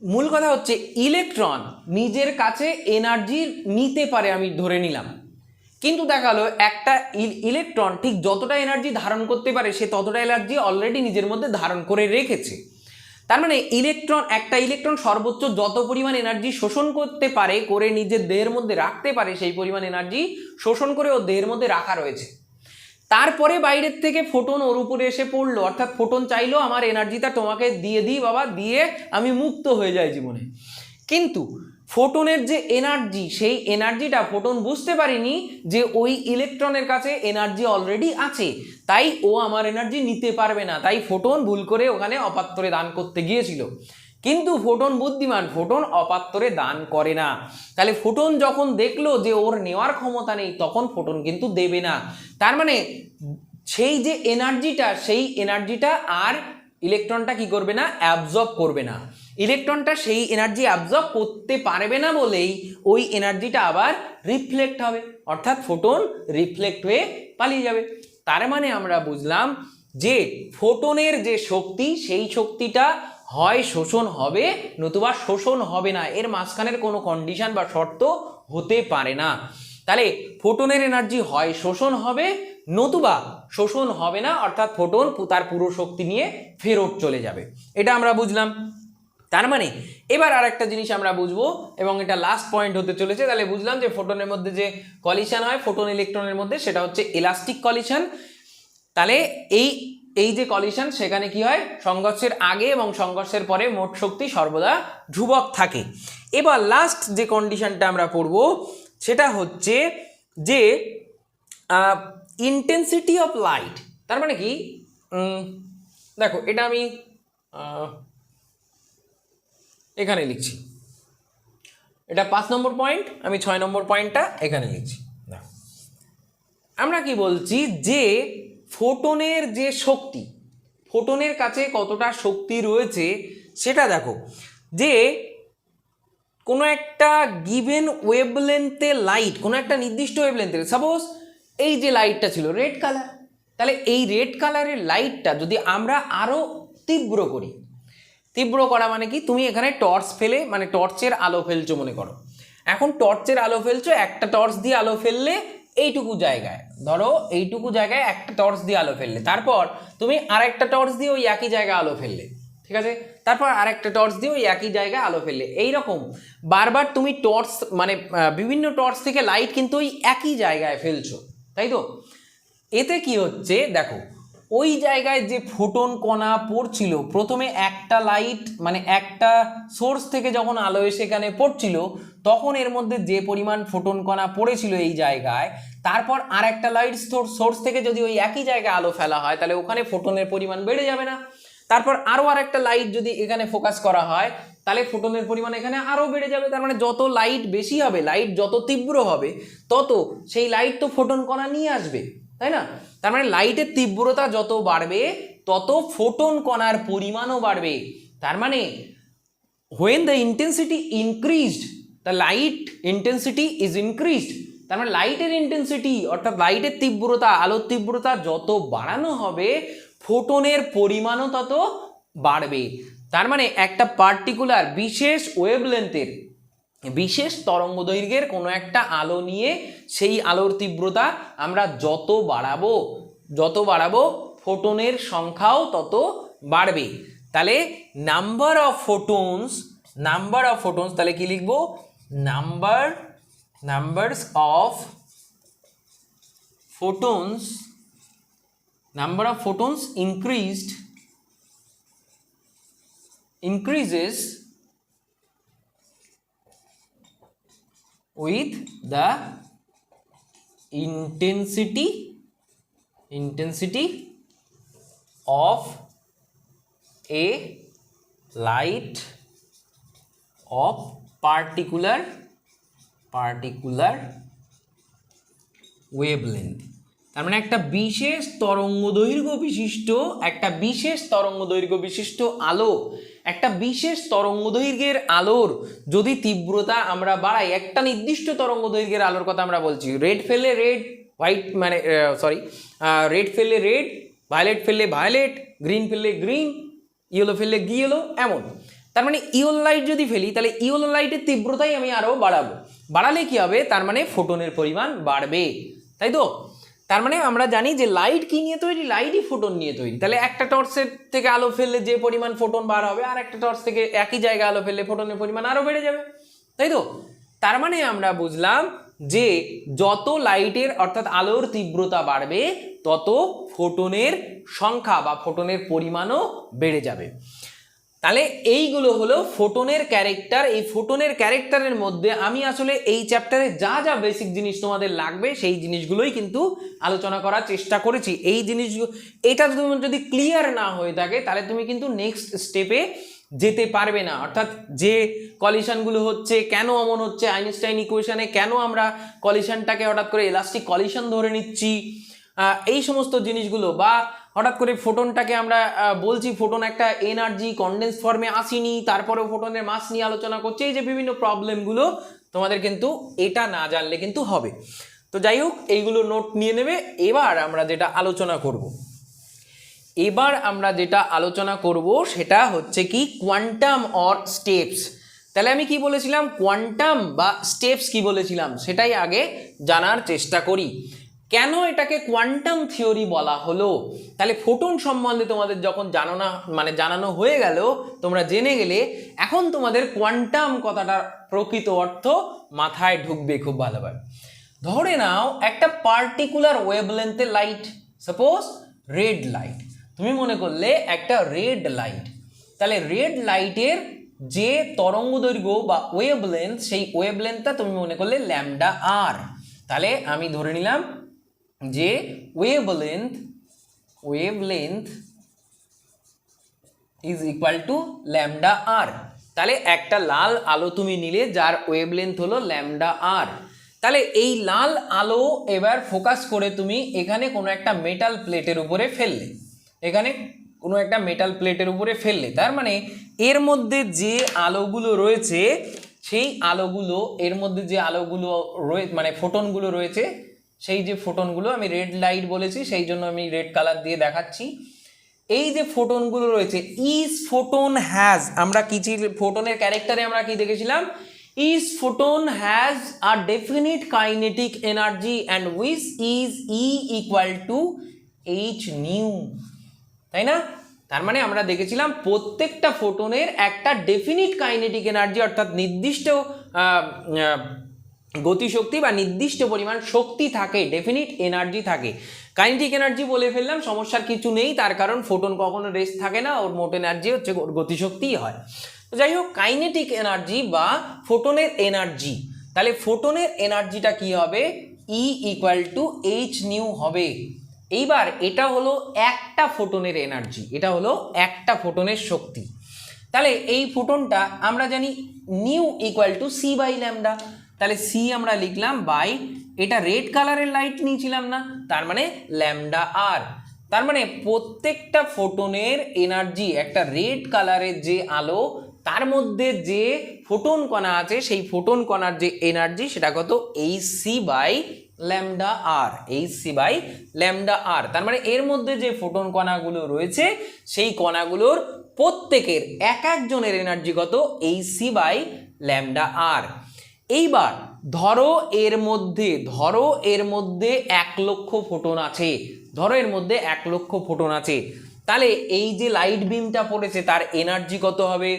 মূল কথা হচ্ছে ইলেকট্রন নিজের কাছে এনার্জি নিতে পারে, আমি ধরে নিলাম, কিন্তু দেখা গেলো একটা ইলেকট্রন ঠিক যতটা এনার্জি ধারণ করতে পারে সে ততটা এনার্জি অলরেডি নিজের মধ্যে ধারণ করে রেখেছে। তার মানে একটা ইলেকট্রন সর্বোচ্চ যত পরিমাণ এনার্জি শোষণ করতে পারে, করে নিজের দেহের মধ্যে রাখতে পারে, সেই পরিমাণ এনার্জি শোষণ করে ও দেহের মধ্যে রাখা রয়েছে। তারপরে বাইরের থেকে ফোটন ওর উপরে এসে পড়লো, অর্থাৎ ফোটন চাইলো আমার এনার্জিটা তোমাকে দিয়ে দিই বাবা, দিয়ে আমি মুক্ত হয়ে যাই জীবনে। কিন্তু ফোটনের যে এনার্জি, সেই এনার্জিটা ফোটন বুঝতে পারেনি যে ওই ইলেকট্রনের কাছে এনার্জি অলরেডি আছে, তাই ও আমার এনার্জি নিতে পারবে না। তাই ফোটন ভুল করে ওখানে অপাত্রে দান করতে গিয়েছিল। কিন্তু ফোটন বুদ্ধিমান, ফোটন অপাত্রে দান করে না। তাহলে ফোটন যখন দেখলো যে ওর নেওয়ার ক্ষমতা নেই তখন ফোটন কিন্তু দেবে না। তার মানে সেই যে এনার্জিটা, সেই এনার্জিটা আর ইলেকট্রনটা কি করবে না, অ্যাবজর্ব করবে না। ইলেকট্রনটা সেই এনার্জি অ্যাবজর্ব করতে পারবে না বলেই ওই এনার্জিটা আবার রিফ্লেক্ট হবে, অর্থাৎ ফোটন রিফ্লেক্ট হয়ে পালিয়ে যাবে। তার মানে আমরা বুঝলাম যে ফোটনের যে শক্তি, সেই শক্তিটা হয় শোষণ হবে নতুবা শোষণ হবে না, এর মাঝখানের কোনো কন্ডিশন বা শর্ত হতে পারে না। তাহলে ফোটনের এনার্জি হয় শোষণ হবে নতুবা শোষণ হবে না, অর্থাৎ ফোটন তার পুরো শক্তি নিয়ে ফেরত চলে যাবে। এটা আমরা বুঝলাম। তার মানে এবার আর একটা জিনিস আমরা বুঝবো, এবং এটা লাস্ট পয়েন্ট হতে চলেছে। তাহলে বুঝলাম যে ফোটনের মধ্যে যে কলিশন হয় ফোটন ইলেকট্রনের মধ্যে, সেটা হচ্ছে ইলাস্টিক কলিশন। তাহলে এই যে কলিশন, সেখানে কি হয়, সংঘর্ষের আগে এবং সংঘর্ষের পরে মোট শক্তি সর্বদা ধ্রুবক থাকে। এবার লাস্ট যে কন্ডিশনটা আমরা পড়ব সেটা হচ্ছে যে ইন্টেন্সিটি অফ লাইট। তার মানে কি, দেখো এটা আমি এখানে লিখছি, এটা 5 নম্বর পয়েন্ট, আমি 6 নম্বর পয়েন্টটা এখানে লিখছি। আমরা কি বলছি যে ফোটনের যে শক্তি, ফোটনের কাছে কতটা শক্তি রয়েছে সেটা দেখো যে কোনো একটা গিভেন ওয়েভলেন্থে লাইট, কোনো একটা নির্দিষ্ট ওয়েভলেন্থে, সাপোজ এই যে লাইটটা ছিল রেড কালার, তাহলে এই রেড কালারের লাইটটা যদি আমরা আরও তীব্র করি, তীব্র করা মানে কি, তুমি এখানে টর্চ ফেলে মানে টর্চের আলো ফেলছো মনে করো, এখন টর্চের আলো ফেলছো, একটা টর্চ দিয়ে আলো ফেললে এইটুকু জায়গায়, ধরো এইটুকু জায়গায় একটা টর্চ দিয়ে আলো ফেললে, তারপর তুমি আরেকটা টর্চ দিয়ে ওই একই জায়গায় আলো ফেললে, ঠিক আছে, তারপর আরেকটা টর্চ দিয়ে ওই একই জায়গায় আলো ফেললে, এইরকম বারবার তুমি টর্চ মানে বিভিন্ন টর্চ থেকে লাইট কিন্তু ওই একই জায়গায় ফেলছো, তাই তো। এতে কি হচ্ছে দেখো, ওই জায়গায় যে ফোটন কণা পড়ছিল, প্রথমে একটা লাইট মানে একটা সোর্স থেকে যখন আলো এসে এখানে পড়ছিল, তখন এর মধ্যে যে পরিমাণ ফোটন কণা পড়েছিল এই জায়গায়, তারপর আর একটা লাইট সোর্স থেকে যদি ওই একই জায়গায় আলো ফেলা হয়, তাহলে ওখানে ফোটনের পরিমাণ বেড়ে যাবে না, তারপর আরও আরেকটা লাইট যদি এখানে ফোকাস করা হয়, তাহলে ফোটনের পরিমাণ এখানে আরও বেড়ে যাবে। তার মানে যত লাইট বেশি হবে, লাইট যত তীব্র হবে, তত সেই লাইট তো ফোটন কণা নিয়ে আসবে, তাই না। তার মানে লাইটের তীব্রতা যত বাড়বে, তত ফোটন কণার পরিমাণও বাড়বে। তার মানে when the intensity increased, the light intensity is increased, তার মানে লাইটের ইন্টেন্সিটি অর্থাৎ লাইটের তীব্রতা, আলোর তীব্রতা যত বাড়ানো হবে, ফোটনের পরিমাণও তত বাড়বে। তার মানে একটা পার্টিকুলার বিশেষ ওয়েভলেন্থের, বিশেষ তরঙ্গ দৈর্ঘ্যের কোনো একটা আলো নিয়ে সেই আলোর তীব্রতা আমরা যত বাড়াবো ফোটনের সংখ্যাও তত বাড়বে। তাহলে নাম্বার অফ ফোটনস, তাহলে কি লিখবো, numbers of photons, number of photons increases with the intensity of a light of particular wavelength। তার মানে একটা বিশেষ তরঙ্গ দৈর্ঘ্য বিশিষ্ট আলো, একটা বিশেষ তরঙ্গ দৈর্ঘ্যের আলোর যদি তীব্রতা আমরা বাড়াই, একটা নির্দিষ্ট তরঙ্গ দৈর্ঘ্যের আলোর কথা আমরা বলছি, রেড ফেললে রেড, হোয়াইট মানে রেড ফেললে রেড, ভায়োলেট ফেললে ভায়োলেট, গ্রিন ফেললে গ্রিন, ইয়েলো ফেললে ইয়েলো, এমন। তার মানে ইয়েলো লাইট যদি ফেলি, তাহলে ইয়েলো লাইটের তীব্রতাই আমি আরও বাড়ালে কি হবে, তার মানে ফোটনের পরিমাণ বাড়বে, তাই তো। তার মানে আমরা জানি যে লাইট কি নিয়ে তৈরি, লাইটই ফোটন নিয়ে তৈরি। তাহলে একটা টর্চের থেকে আলো ফেললে যে পরিমাণ ফোটন বার হবে, আর একটা টর্চ থেকে একই জায়গায় আলো ফেললে ফোটনের পরিমাণ আরও বেড়ে যাবে, তাই তো। তার মানে আমরা বুঝলাম যে যত লাইটের অর্থাৎ আলোর তীব্রতা বাড়বে, তত ফোটনের সংখ্যা বা ফোটনের পরিমাণও বেড়ে যাবে। তাহলে এইগুলো হলো ফোটনের ক্যারেক্টার। এই ফোটনের ক্যারেক্টারের মধ্যে আমি আসলে এই চ্যাপ্টারে যা যা বেসিক জিনিস তোমাদের লাগবে সেই জিনিসগুলোই কিন্তু আলোচনা করার চেষ্টা করেছি। এই জিনিসগুলো, এটা যদি ক্লিয়ার না হয়ে থাকে, তাহলে তুমি কিন্তু নেক্সট স্টেপে যেতে পারবে না। অর্থাৎ যে কলিশনগুলো হচ্ছে, কেন অমন হচ্ছে, আইনস্টাইন ইকুয়েশনে কেন আমরা কলিশনটাকে হঠাৎ করে ইলাস্টিক কলিশন ধরে নিচ্ছি, এই সমস্ত জিনিসগুলো, বা হঠাৎ করে ফোটনটাকে আমরা বলছি ফোটন একটা এনার্জি কনডেন্স ফর্মে আসেনি, তারপরেও ফোটনের মাস নিয়ে আলোচনা করছে, এই যে বিভিন্ন প্রবলেমগুলো তোমাদের কিন্তু এটা না জানলে কিন্তু হবে। তো যাই হোক, এইগুলো নোট নিয়ে নেবে। এবার আমরা যেটা আলোচনা করব সেটা হচ্ছে কি, কোয়ান্টাম অর স্টেপস। তাহলে আমি কি বলেছিলাম, কোয়ান্টাম বা স্টেপস কি বলেছিলাম সেটাই আগে জানার চেষ্টা করি। কেন এটাকে কোয়ান্টাম থিওরি বলা হলো? তাহলে ফোটন সম্বন্ধে তোমাদের যখন জানানো হয়ে গেল, তোমরা জেনে গেলে, এখন তোমাদের কোয়ান্টাম কথাটার প্রকৃত অর্থ মাথায় ঢুকবে খুব ভালোভাবে। ধরে নাও একটা পার্টিকুলার ওয়েভলেন্থের লাইট, সাপোজ রেড লাইট, তুমি মনে করলে একটা রেড লাইট, তাহলে রেড লাইটের যে তরঙ্গ দৈর্ঘ্য বা ওয়েভলেন্থ, সেই ওয়েভলেন্থটা তুমি মনে করলে ল্যামডা আর। তাহলে আমি ধরে নিলাম যে wavelength is equal to lambda r. তাহলে একটা লাল আলো তুমি নিলে যার ওয়েভলেন্থ হলো ল্যামডা আর। তাহলে এই লাল আলো এবার ফোকাস করে তুমি এখানে কোনো একটা মেটাল প্লেটের উপরে ফেললে, এখানে কোনো একটা মেটাল প্লেটের উপরে ফেললে, তার মানে এর মধ্যে যে আলোগুলো রয়েছে সেই আলোগুলো, এর মধ্যে যে আলোগুলো রয়েছে মানে ফোটনগুলো রয়েছে, সেই যে ফোটনগুলো আমি রেড লাইট বলেছি সেই জন্য আমি রেড কালার দিয়ে দেখাচ্ছি। এই যে ফোটনগুলো রয়েছে, ইচ ফোটন হ্যাজ, আমরা কি ফোটনের ক্যারেক্টারে আমরা কি দেখেছিলাম, each photon has a definite kinetic energy and which is E equal to h nu, তাই না? তার মানে আমরা দেখেছিলাম প্রত্যেকটা ফোটনের একটা ডেফিনিট কাইনেটিক এনার্জি অর্থাৎ নির্দিষ্ট গতিশক্তি বা নির্দিষ্ট পরিমাণ শক্তি থাকে, ডেফিনিট এনার্জি থাকে। কাইনেটিক এনার্জি বলে ফেললাম, সমস্যার কিছু নেই, তার কারণ ফোটন কখনো রেস্ট থাকে না, ওর মোট এনার্জি হচ্ছে গতিশক্তিই হয়। তো যাই হোক, কাইনেটিক এনার্জি বা ফোটনের এনার্জি, তাহলে ফোটনের এনার্জিটা কি হবে, ই ইকুয়াল টু এইচ নিউ হবে। এইবার এটা হলো একটা ফোটনের এনার্জি, এটা হলো একটা ফোটনের শক্তি। তাহলে এই ফোটনটা আমরা জানি nu equal to c by lambda, তাহলে সি আমরা লিখলাম বাই, এটা রেড কালারের লাইট নিয়েছিলাম না, তার মানে ল্যামডা আর। তার মানে প্রত্যেকটা ফোটনের এনার্জি, একটা রেড কালারের যে আলো তার মধ্যে যে ফোটন কণা আছে সেই ফোটন কণার যে এনার্জি সেটা কত, h c by lambda r, h c by lambda r. তার মানে এর মধ্যে যে ফোটন কণাগুলো রয়েছে সেই কণাগুলোর প্রত্যেকের এক একজনের এনার্জি কত, এইচ সি বাই ল্যামডা আর। এইবার ধরো এর মধ্যে 1 লক্ষ ফোটন আছে, ধরো এর মধ্যে 1 লক্ষ ফোটন আছে, তাহলে এই যে লাইট বিমটা পড়েছে তার এনার্জি কত হবে,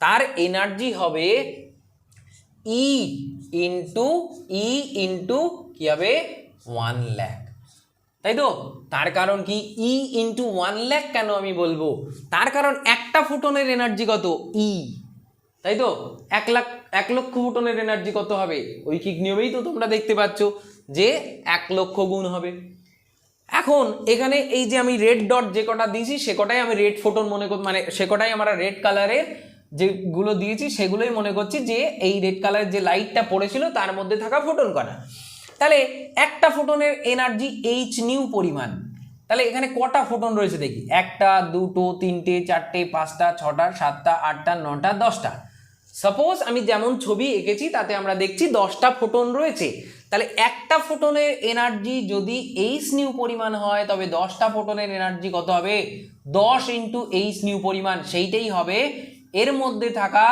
তার এনার্জি হবে ই ইন্টু কি হবে 1 লাখ, তাই তো? তার কারণ কি ই ইন্টু 1 লাখ কেন আমি বলবো, তার কারণ একটা ফোটনের এনার্জি কত, ই, তাই তো? 1 লক্ষ ফোটনের এনার্জি কত হবে, ঐকিক নিয়মেই তো তোমরা দেখতে পাচ্ছ যে 1 লক্ষ গুণ হবে। এখন এখানে এই যে আমি রেড ডট যে কটা দিয়েছি সে কটাই আমি রেড ফোটন মনে করি, মানে সে কটাই আমরা রেড কালারের যেগুলো দিয়েছি সেগুলোই মনে করছি যে এই রেড কালারের যে লাইটটা পড়েছিল তার মধ্যে থাকা ফোটন কণা। তাহলে একটা ফোটনের এনার্জি এইচ নিউ পরিমাণ, তাহলে এখানে কটা ফোটন রয়েছে দেখি, 1টা 2টো 3টে 4টে 5টা 6টা 7টা 8টা 9টা 10টা। সাপোজ আমি যেমন ছবি এঁকেছি তাতে আমরা দেখছি 10টা ফোটন রয়েছে, তাহলে একটা ফোটনের এনার্জি যদি এইচ নিউ পরিমাণ হয় তবে 10টা ফোটনের এনার্জি কত হবে, 10 ইন্টু এইচ নিউ পরিমাণ, সেইটাই হবে এর মধ্যে থাকা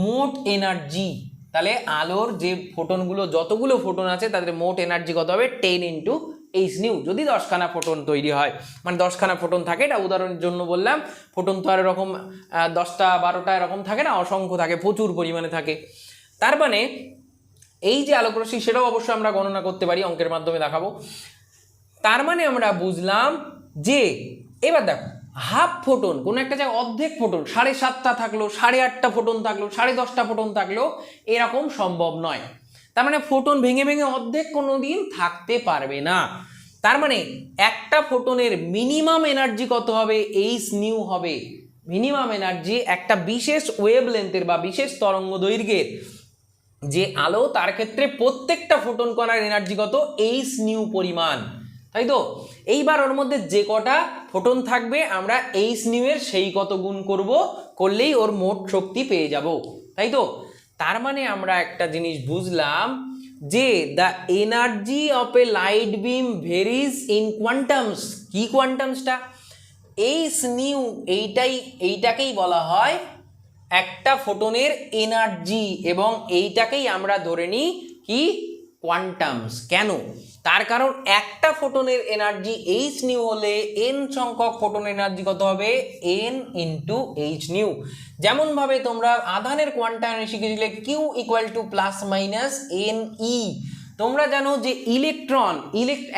মোট এনার্জি। তাহলে আলোর যে ফোটনগুলো, যতগুলো ফোটন আছে তাদের মোট এনার্জি কত হবে, 10 ইন্টু এইচ নিউ, যদি 10খানা ফোটন তৈরি হয়, মানে 10খানা ফোটন থাকে, এটা উদাহরণের জন্য বললাম, ফোটন তো আর এরকম 10টা 12টা এরকম থাকে না, অসংখ্য থাকে, প্রচুর পরিমাণে থাকে। তার মানে এই যে আলোক রশ্মি সেটাও অবশ্যই আমরা গণনা করতে পারি, অঙ্কের মাধ্যমে দেখাবো। তার মানে আমরা বুঝলাম যে, এবার দেখো হাফ ফোটন, কোনো একটা জায়গায় অর্ধেক ফোটন, 7.5টা থাকলো, 8.5টা ফোটন থাকলো, 10.5টা ফোটন থাকলো, এরকম সম্ভব নয়। তার মানে ফোটন ভেঙে ভেঙে অর্ধেক কোনো দিন থাকতে পারবে না। তার মানে একটা ফোটনের মিনিমাম এনার্জি কত হবে, এইচ নিউ হবে। মিনিমাম এনার্জি একটা বিশেষ ওয়েভ লেন্থের বা বিশেষ তরঙ্গ দৈর্ঘ্যের যে আলো তার ক্ষেত্রে প্রত্যেকটা ফোটন কণার এনার্জি কত, এইচ নিউ পরিমাণ, তাই তো? এইবার ওর মধ্যে যে কটা ফোটন থাকবে আমরা এইচ নিউ এর সেই কত গুণ করলেই ওর মোট শক্তি পেয়ে যাব, তাই তো? তার মানে আমরা একটা জিনিস বুঝলাম যে the energy of a light beam varies in quantums. কি কোয়ান্টামসটা, এইচ নিউ, এইটাকেই বলা হয় একটা ফোটনের এনার্জি, এবং এইটাকেই আমরা ধরে নিই কি কোয়ান্টামস। কেন, তার কারণ একটা ফোটনের এনার্জি এইচ নিউ হলে এন সংখ্যক ফোটন এনার্জি কত হবে, এন ইন্টু এইচ নিউ। যেমন ভাবে তোমরা আধানের কোয়ান্টাম শিখেছিলে q equal to plus minus n e, তোমরা জানো যে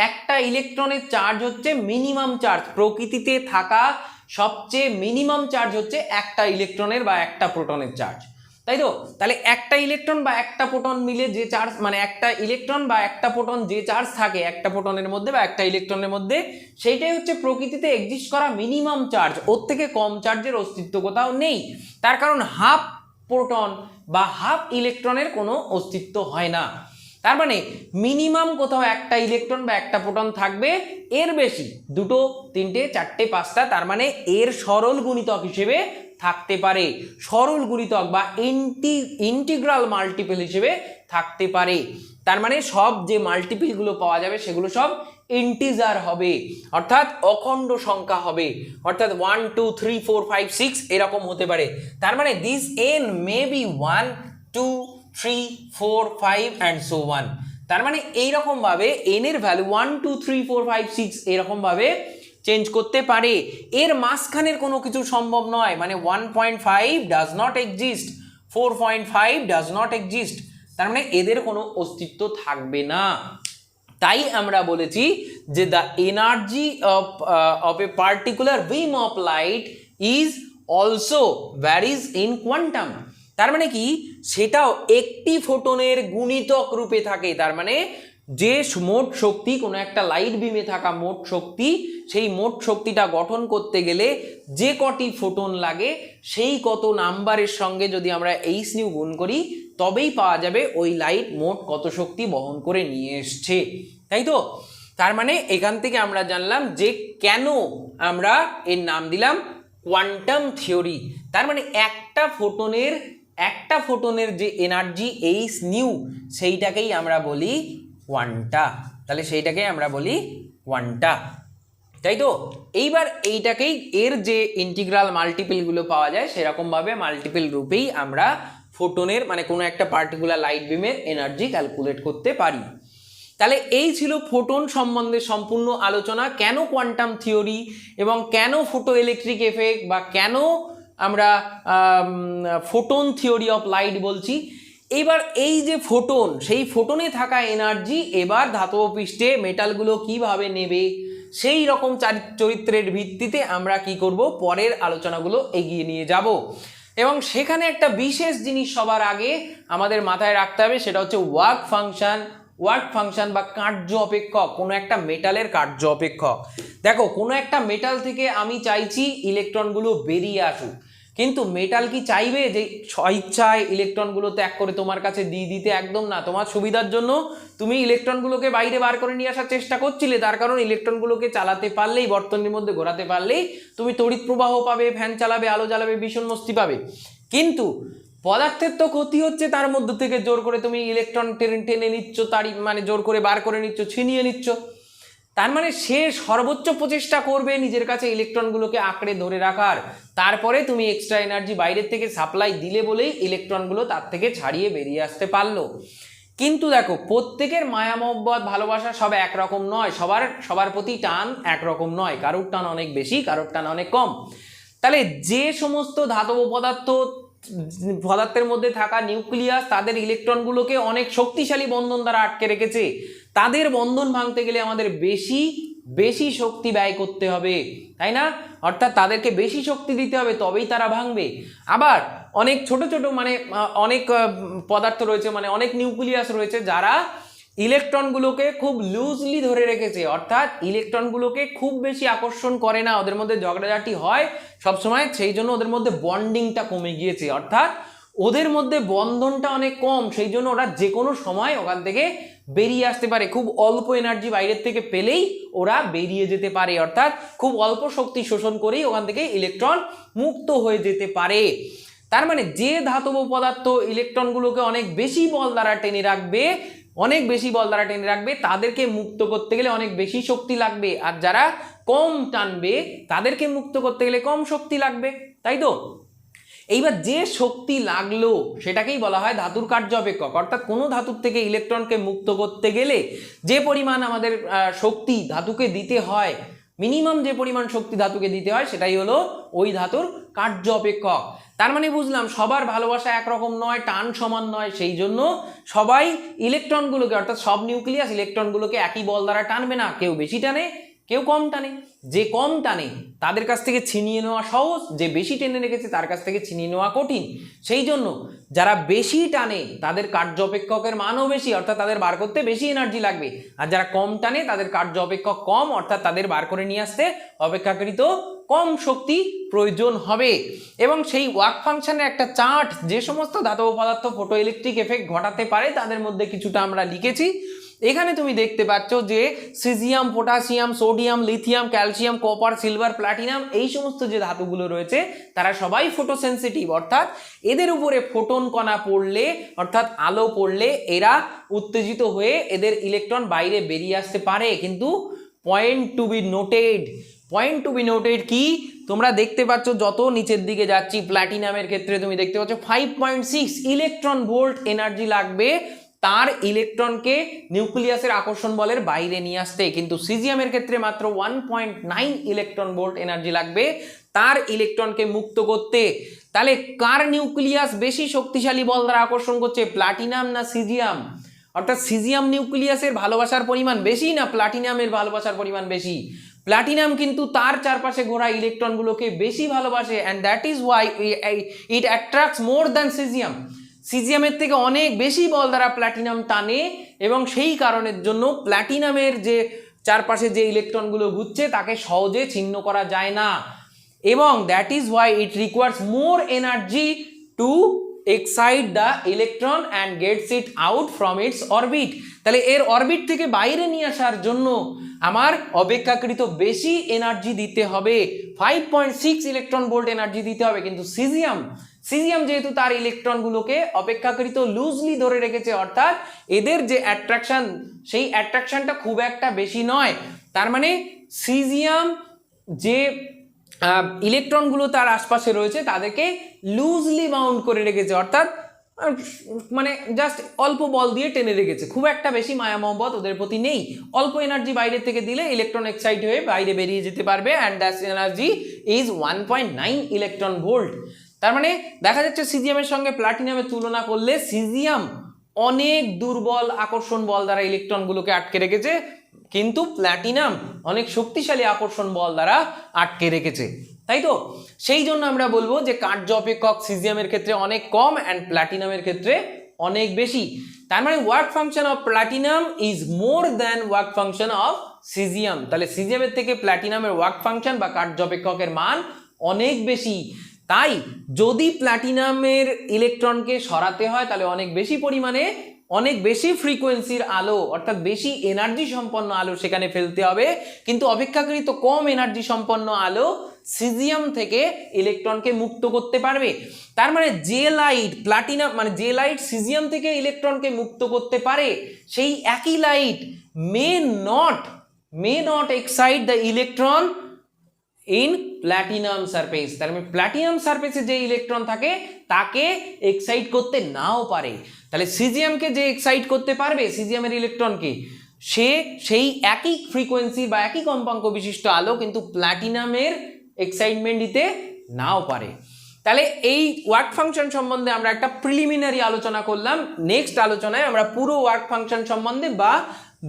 একটা ইলেকট্রনের চার্জ হচ্ছে মিনিমাম চার্জ, প্রকৃতিতে থাকা সবচেয়ে মিনিমাম চার্জ হচ্ছে একটা ইলেকট্রনের বা একটা প্রোটনের চার্জ, তাই তো? তাহলে একটা ইলেকট্রন বা একটা প্রোটন মিলে যে চার্জ, মানে একটা ইলেকট্রন বা একটা প্রোটন যে চার্জ থাকে একটা প্রোটনের মধ্যে বা একটা ইলেকট্রনের মধ্যে, সেইটাই হচ্ছে প্রকৃতিতে এক্সিস্ট করা মিনিমাম চার্জ। ওর থেকে কম চার্জের অস্তিত্ব কোথাও নেই, তার কারণ হাফ প্রোটন বা হাফ ইলেকট্রনের কোনো অস্তিত্ব হয় না। তার মানে মিনিমাম কোথাও একটা ইলেকট্রন বা একটা প্রোটন থাকবে, এর বেশি দুটো, তিনটে, চারটে, পাঁচটা, তার মানে এর সরল গুণিতক হিসেবে থাকতে পারে, সরল গুণিতক বা ইন্টিগ্রাল মাল্টিপল হিসেবে থাকতে পারে। তার মানে সব যে মাল্টিপলগুলো পাওয়া যাবে সেগুলো সব ইন্টিজার হবে, অর্থাৎ অখণ্ড সংখ্যা হবে, অর্থাৎ 1 2 3 4 5 6 এরকম হতে পারে। তার মানে this N may be 1 2 3 4 5 and so on. তার মানে এইরকম ভাবে এন এর ভ্যালু 1 2 3 4 5 6 এরকম ভাবে চেঞ্জ করতে পারে। এর মাঝখানের কোনো কিছু সম্ভব নয়, মানে 1.5 does not exist, 4.5 does not exist, তার মানে এদের কোনো অস্তিত্ব থাকবে না। তাই আমরা বলেছি যে the energy of a particular beam of light is also varies in quantum. তার মানে কি, সেটাও একটি ফোটনের গুণিতক রূপে থাকে। তার মানে যে মোট শক্তি, কোনো একটা লাইট বিমে থাকা মোট শক্তি, সেই মোট শক্তিটা গঠন করতে গেলে যে কটি ফোটন লাগে সেই কত নাম্বারের সঙ্গে যদি আমরা এইচ নিউ গুণ করি তবেই পাওয়া যাবে ওই লাইট মোট কত শক্তি বহন করে নিয়ে এসছে, তাই তো? তার মানে এখান থেকে আমরা জানলাম যে কেন আমরা এর নাম দিলাম কোয়ান্টাম থিওরি। তার মানে একটা ফোটনের যে এনার্জি এইচ নিউ সেইটাকেই আমরা বলি কোয়ান্টা, তাহলে সেইটাকেই আমরা বলি কোয়ান্টা, তাই তো? এইবার এইটাকেই এর যে ইন্টিগ্রাল মাল্টিপলগুলো পাওয়া যায় সেরকমভাবে মাল্টিপল রূপেই আমরা ফোটনের মানে কোনো একটা পার্টিকুলার লাইট বিমের এনার্জি ক্যালকুলেট করতে পারি। তাহলে এই ছিল ফোটন সম্বন্ধে সম্পূর্ণ আলোচনা, কেন কোয়ান্টাম থিওরি এবং কেন ফোটো ইলেকট্রিক এফেক্ট বা কেন আমরা ফোটন থিওরি অফ লাইট বলছি। এইবার এই যে ফোটন, সেই ফোটনে থাকা এনার্জি এবার ধাতব পৃষ্ঠে মেটালগুলো কিভাবে নেবে, সেই রকম চরিত্রের ভিত্তিতে আমরা কি করব, পরের আলোচনাগুলো এগিয়ে নিয়ে যাব। এবং সেখানে একটা বিশেষ জিনিস সবার আগে আমাদের মাথায় রাখতে হবে, সেটা হচ্ছে ওয়ার্ক ফাংশন বা কার্য অপেক্ষক, কোনো একটা মেটালের কার্য অপেক্ষক। দেখো, কোনো একটা মেটাল থেকে আমি চাইছি ইলেকট্রনগুলো বেরিয়ে আসুক, কিন্তু মেটাল কি চাইবে যে স্বইচ্ছায় ইলেকট্রনগুলো ত্যাগ করে তোমার কাছে দিয়ে দিতে? একদম না। তোমার সুবিধার জন্য তুমি ইলেকট্রনগুলোকে বাইরে বার করে নিয়ে আসার চেষ্টা করছিলে, তার কারণ ইলেকট্রনগুলোকে চালাতে পারলেই, বর্তনীর মধ্যে ঘোরাতে পারলেই তুমি তড়িৎ প্রবাহ পাবে, ফ্যান চালাবে, আলো জ্বালাবে, ভীষণ মস্তি পাবে। কিন্তু পদার্থের তো ক্ষতি হচ্ছে, তার মধ্যে থেকে জোর করে তুমি ইলেকট্রন টেনে নিচ্ছ, তারই মানে জোর করে বার করে নিচ্ছ, ছিনিয়ে নিচ্ছ। তার মানে সে সর্বোচ্চ প্রচেষ্টা করবে নিজের কাছে ইলেকট্রনগুলোকে আঁকড়ে ধরে রাখার, তারপরে তুমি এক্সট্রা এনার্জি বাইরের থেকে সাপ্লাই দিলে বলেই ইলেকট্রনগুলো তার থেকে ছাড়িয়ে বেরিয়ে আসতে পারলো। কিন্তু দেখো, প্রত্যেকের মায়া মহব্বত ভালোবাসা সব একরকম নয়, সবার প্রতি টান একরকম নয়, কারোর টান অনেক বেশি, কারোর টান অনেক কম। তাহলে যে সমস্ত ধাতব পদার্থের মধ্যে থাকা নিউক্লিয়াস তাদের ইলেকট্রনগুলোকে অনেক শক্তিশালী বন্ধন দ্বারা আটকে রেখেছে, তাদের বন্ধন ভাঙতে গেলে আমাদের বেশি শক্তি ব্যয় করতে হবে, তাই না? অর্থাৎ তাদেরকে বেশি শক্তি দিতে হবে, তবেই তারা ভাঙবে। আবার অনেক ছোট মানে অনেক পদার্থ রয়েছে, মানে অনেক নিউক্লিয়াস রয়েছে যারা ইলেকট্রনগুলোকে খুব লুজলি ধরে রেখেছে, অর্থাৎ ইলেকট্রনগুলোকে খুব বেশি আকর্ষণ করে না, ওদের মধ্যে ঝগড়াঝাটি হয় সবসময়, সেই জন্য ওদের মধ্যে বন্ডিংটা কমে গিয়েছে, অর্থাৎ ওদের মধ্যে বন্ধনটা অনেক কম, সেই জন্য ওরা যে কোনো সময় ওখান থেকে বেরিয়ে আসতে পারে, খুব অল্প এনার্জি বাইরের থেকে পেলেই ওরা বেরিয়ে যেতে পারে, অর্থাৎ খুব অল্প শক্তি শোষণ করেই ওখান থেকে ইলেকট্রন মুক্ত হয়ে যেতে পারে। তার মানে যে ধাতব পদার্থ ইলেকট্রনগুলোকে অনেক বেশি বল দ্বারা টেনে রাখবে তাদেরকে মুক্ত করতে গেলে অনেক বেশি শক্তি লাগবে, আর যারা কম টানবে তাদেরকে মুক্ত করতে গেলে কম শক্তি লাগবে, তাই তো? এইবার যে শক্তি লাগলো সেটাকেই বলা হয় ধাতুর কার্য অপেক্ষক। অর্থাৎ কোনো ধাতুর থেকে ইলেকট্রনকে মুক্ত করতে গেলে যে পরিমাণ আমাদের শক্তি ধাতুকে দিতে হয়, মিনিমাম যে পরিমাণ শক্তি ধাতুকে দিতে হয়, সেটাই হলো ওই ধাতুর কার্য অপেক্ষক। তার মানে বুঝলাম সবার ভালোবাসা একরকম নয়, টান সমান নয়, সেই জন্য সবাই ইলেকট্রনগুলোকে, অর্থাৎ সব নিউক্লিয়াস ইলেকট্রনগুলোকে একই বল দ্বারা টানবে না, কেউ বেশি টানে, কেউ কম টানে। যে কম টানে তাদের কাছ থেকে ছিনিয়ে নেওয়া সহজ, যে বেশি টেনে রেখেছে তার কাছ থেকে ছিনিয়ে নেওয়া কঠিন। সেই জন্য যারা বেশি টানে তাদের কার্য অপেক্ষকের মানও বেশি, অর্থাৎ তাদের বার করতে বেশি এনার্জি লাগবে, আর যারা কম টানে তাদের কার্য অপেক্ষক কম, অর্থাৎ তাদের বার করে নিয়ে আসতে অপেক্ষাকৃত কম শক্তি প্রয়োজন হবে। এবং সেই ওয়ার্ক ফাংশনের একটা চার্ট, যে সমস্ত ধাতব পদার্থ ফটো ইলেকট্রিক এফেক্ট ঘটাতে পারে তাদের মধ্যে কিছুটা আমরা লিখেছি। এখানে তুমি দেখতে পাচ্ছ যে caesium, potassium, sodium, lithium, calcium, copper, silver, platinum, এই সমস্ত যে ধাতুগুলো রয়েছে তারা সবাই ফটোসেন্সিটিভ, অর্থাৎ এদের উপরে ফোটন কণা পড়লে অর্থাৎ আলো পড়লে এরা উত্তেজিত হয়ে এদের ইলেকট্রন বাইরে বেরিয়ে আসতে পারে। কিন্তু পয়েন্ট টু বি নোটেড কি, তোমরা দেখতে পাচ্ছ যত নিচের দিকে যাচ্ছি প্ল্যাটিনামের ক্ষেত্রে তুমি দেখতে পাচ্ছ 5.6 ইলেকট্রন ভোল্ট এনার্জি লাগবে তার ইলেকট্রনকে নিউক্লিয়াসের আকর্ষণ বলের বাইরে নিয়ে আসতে, কিন্তু সিজিয়ামের ক্ষেত্রে মাত্র 1.9 ইলেকট্রন ভোল্ট এনার্জি লাগবে তার ইলেকট্রনকে মুক্ত করতে। তাহলে কার নিউক্লিয়াস বেশি শক্তিশালী বল দ্বারা আকর্ষণ করছে, প্লাটিনাম না সিজিয়াম? অর্থাৎ সিজিয়াম নিউক্লিয়াসের ভালোবাসার পরিমাণ বেশি না প্লাটিনামের ভালোবাসার পরিমাণ বেশি? প্লাটিনাম কিন্তু তার চারপাশে ঘোরা ইলেকট্রনগুলোকে বেশি ভালোবাসে, and that is why it attracts more than cesium. সিজিয়ামের থেকে অনেক বেশি বল দ্বারা প্ল্যাটিনাম টানে, এবং সেই কারণের জন্য প্ল্যাটিনামের যে চারপাশে যে ইলেকট্রনগুলো ঘুরছে তাকে সহজে ছিন্ন করা যায় না, এবং that is why it requires more energy to excite the electron and gets it out from its orbit. তাহলে এর অরবিট থেকে বাইরে নিয়ে আসার জন্য আমার অপেক্ষাকৃত বেশি এনার্জি দিতে হবে, 5.6 ইলেকট্রন ভোল্ট এনার্জি দিতে হবে। কিন্তু সিজিয়াম যেহেতু তার ইলেকট্রনগুলোকে অপেক্ষাকৃত লুজলি ধরে রেখেছে, অর্থাৎ এদের যে অ্যাট্রাকশন সেই অ্যাট্রাকশনটা খুব একটা বেশি নয়, তার মানে সিজিয়াম যে ইলেকট্রনগুলো তার আশপাশে রয়েছে তাদেরকে লুজলি বাউন্ড করে রেখেছে, অর্থাৎ মানে জাস্ট অল্প বল দিয়ে টেনে রেখেছে, খুব একটা বেশি মায়া মহব্বত ওদের প্রতি নেই। অল্প এনার্জি বাইরে থেকে দিলে ইলেকট্রন এক্সাইট হয়ে বাইরে বেরিয়ে যেতে পারবে, and that energy is 1.9 electron volt. তার মানে দেখা যাচ্ছে সিজিয়ামের সঙ্গে প্লাটিনামের তুলনা করলে সিজিয়াম অনেক দুর্বল আকর্ষণ বল দ্বারা ইলেকট্রনগুলোকে আটকে রেখেছে, কিন্তু প্ল্যাটিনাম অনেক শক্তিশালী আকর্ষণ বল দ্বারা আটকে রেখেছে, তাই তো? সেই জন্য আমরা বলবো যে কার্য অপেক্ষক সিজিয়ামের ক্ষেত্রে অনেক কম অ্যান্ড প্ল্যাটিনামের ক্ষেত্রে অনেক বেশি। তার মানে work function of platinum is more than work function of caesium. তাহলে সিজিয়ামের থেকে প্ল্যাটিনামের ওয়ার্ক ফাংশন বা কার্য অপেক্ষকের মান অনেক বেশি। তাই যদি প্ল্যাটিনামের ইলেকট্রনকে সরাতে হয় তাহলে অনেক বেশি পরিমাণে অনেক বেশি ফ্রিকোয়েন্সির আলো অর্থাৎ বেশি এনার্জি সম্পন্ন আলো সেখানে ফেলতে হবে, কিন্তু অপেক্ষাকৃত কম এনার্জি সম্পন্ন আলো সিজিয়াম থেকে ইলেকট্রনকে মুক্ত করতে পারবে। তার মানে যে লাইট প্লাটিনাম মানে যে লাইট সিজিয়াম থেকে ইলেকট্রনকে মুক্ত করতে পারে সেই একই light may not excite the electron in platinum surface. তার মানে প্ল্যাটিনাম সারফেসে যে ইলেকট্রন থাকে তাকে এক্সাইট করতে নাও পারে। তাহলে সিজিয়ামকে যে এক্সাইট করতে পারবে সিজিয়ামের ইলেকট্রনকে, সে সেই একই ফ্রিকোয়েন্সি বা একই কম্পাঙ্ক বিশিষ্ট আলো কিন্তু প্ল্যাটিনামের এক্সাইটমেন্ট দিতে নাও পারে। তাহলে এই ওয়ার্ক ফাংশন সম্বন্ধে আমরা একটা প্রিলিমিনারি আলোচনা করলাম। নেক্সট আলোচনায় আমরা পুরো ওয়ার্ক ফাংশন সম্বন্ধে বা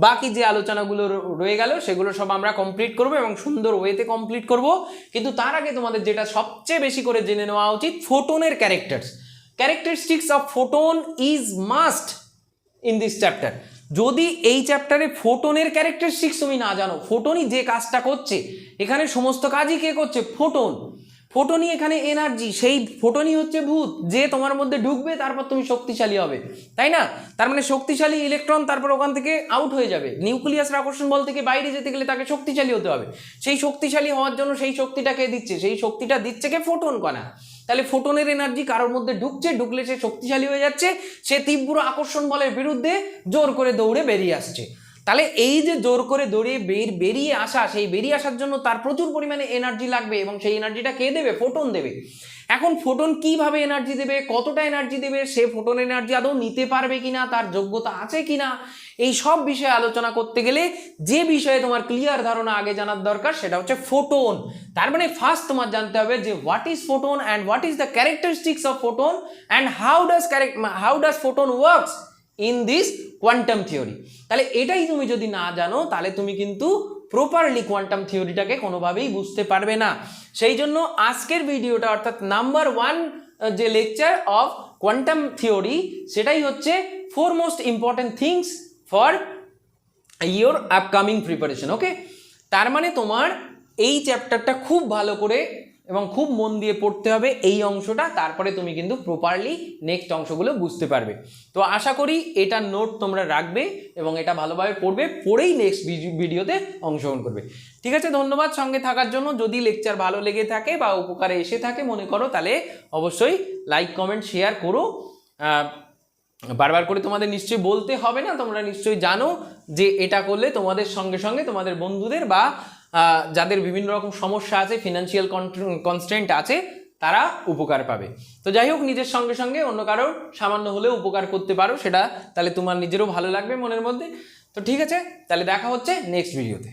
বাকি যে আলোচনাগুলো রয়ে গেল সেগুলো সব আমরা কমপ্লিট করব এবং সুন্দর ওয়েতে কমপ্লিট করব। কিন্তু তার আগে তোমাদের যেটা সবচেয়ে বেশি করে জেনে নেওয়া উচিত, ফোটনের characteristics of photon is must in this chapter. যদি এই চ্যাপ্টারে ফোটনের ক্যারেক্টারিস্টিক্স তুমি না জানো, ফোটনই যে কাজটা করছে এখানে সমস্ত কাজই কে করছে? ফোটনই এখানে এনার্জি, সেই ফোটনই হচ্ছে ভূত যে তোমার মধ্যে ঢুকবে তারপর তুমি শক্তিশালী হবে, তাই না? তার মানে শক্তিশালী ইলেকট্রন তারপর ওখান থেকে আউট হয়ে যাবে, নিউক্লিয়াসের আকর্ষণ বল থেকে বাইরে যেতে গেলে তাকে শক্তিশালী হতে হবে। সেই শক্তিশালী হওয়ার জন্য সেই শক্তিটাকে দিচ্ছে, সেই শক্তিটা দিচ্ছে কে? ফোটন কণা। তাহলে ফোটনের এনার্জি কারোর মধ্যে ঢুকলে সে শক্তিশালী হয়ে যাচ্ছে, সে তীব্র আকর্ষণ বলের বিরুদ্ধে জোর করে দৌড়ে বেরিয়ে আসছে। তাহলে এই যে জোর করে দৌড়ে বেরিয়ে আসা, সেই বেরিয়ে আসার জন্য তার প্রচুর পরিমাণে এনার্জি লাগবে এবং সেই এনার্জিটা কে দেবে? ফোটন দেবে। এখন ফোটন কিভাবে এনার্জি দেবে, কতটা এনার্জি দেবে, সে ফোটন এনার্জি আদৌ নিতে পারবে কিনা, তার যোগ্যতা আছে কিনা, এই সব বিষয়ে আলোচনা করতে গেলে যে বিষয়ে তোমার ক্লিয়ার ধারণা আগে জানার দরকার সেটা হচ্ছে ফোটন। তার মানে ফার্স্ট তোমার জানতে হবে যে what is photon and what is the characteristics of photon and how does photon works in this quantum theory. তাহলে এটাই তুমি যদি না জানো তাহলে তুমি কিন্তু প্রপারলি কোয়ান্টাম থিওরিটাকে কোনোভাবেই বুঝতে পারবে না। সেই জন্য আজকের ভিডিওটা অর্থাৎ নাম্বার 1 যে লেকচার অফ কোয়ান্টাম থিওরি সেটাই হচ্ছে 4 most important things for your upcoming preparation. Okay, তার মানে তোমার এই চ্যাপ্টারটা খুব ভালো করে এবং খুব মন দিয়ে পড়তে হবে এই অংশটা, তারপরে তুমি কিন্তু প্রপারলি নেক্সট অংশগুলো বুঝতে পারবে। তো আশা করি এটা নোট তোমরা রাখবে এবং এটা ভালোভাবে পড়বে, পড়েই নেক্সট ভিডিওতে অংশগ্রহণ করবে। ঠিক আছে, ধন্যবাদ সঙ্গে থাকার জন্য। যদি লেকচার ভালো লেগে থাকে বা উপকারে এসে থাকে মনে করো, তাহলে অবশ্যই লাইক কমেন্ট শেয়ার করো। বারবার করে তোমাদের নিশ্চয়ই বলতে হবে না, তোমরা নিশ্চয়ই জানো যে এটা করলে তোমাদের সঙ্গে সঙ্গে তোমাদের বন্ধুদের বা যাদের বিভিন্ন রকম সমস্যা আছে, ফিনান্সিয়াল কনস্ট্রেন্ট আছে, তারা উপকার পাবে। তো যাই হোক, নিজের সঙ্গে সঙ্গে অন্য কারোর সামান্য হলেও উপকার করতে পারো, সেটা তাহলে তোমার নিজেরও ভালো লাগবে মনের মধ্যে। তো ঠিক আছে, তাহলে দেখা হচ্ছে নেক্সট ভিডিওতে।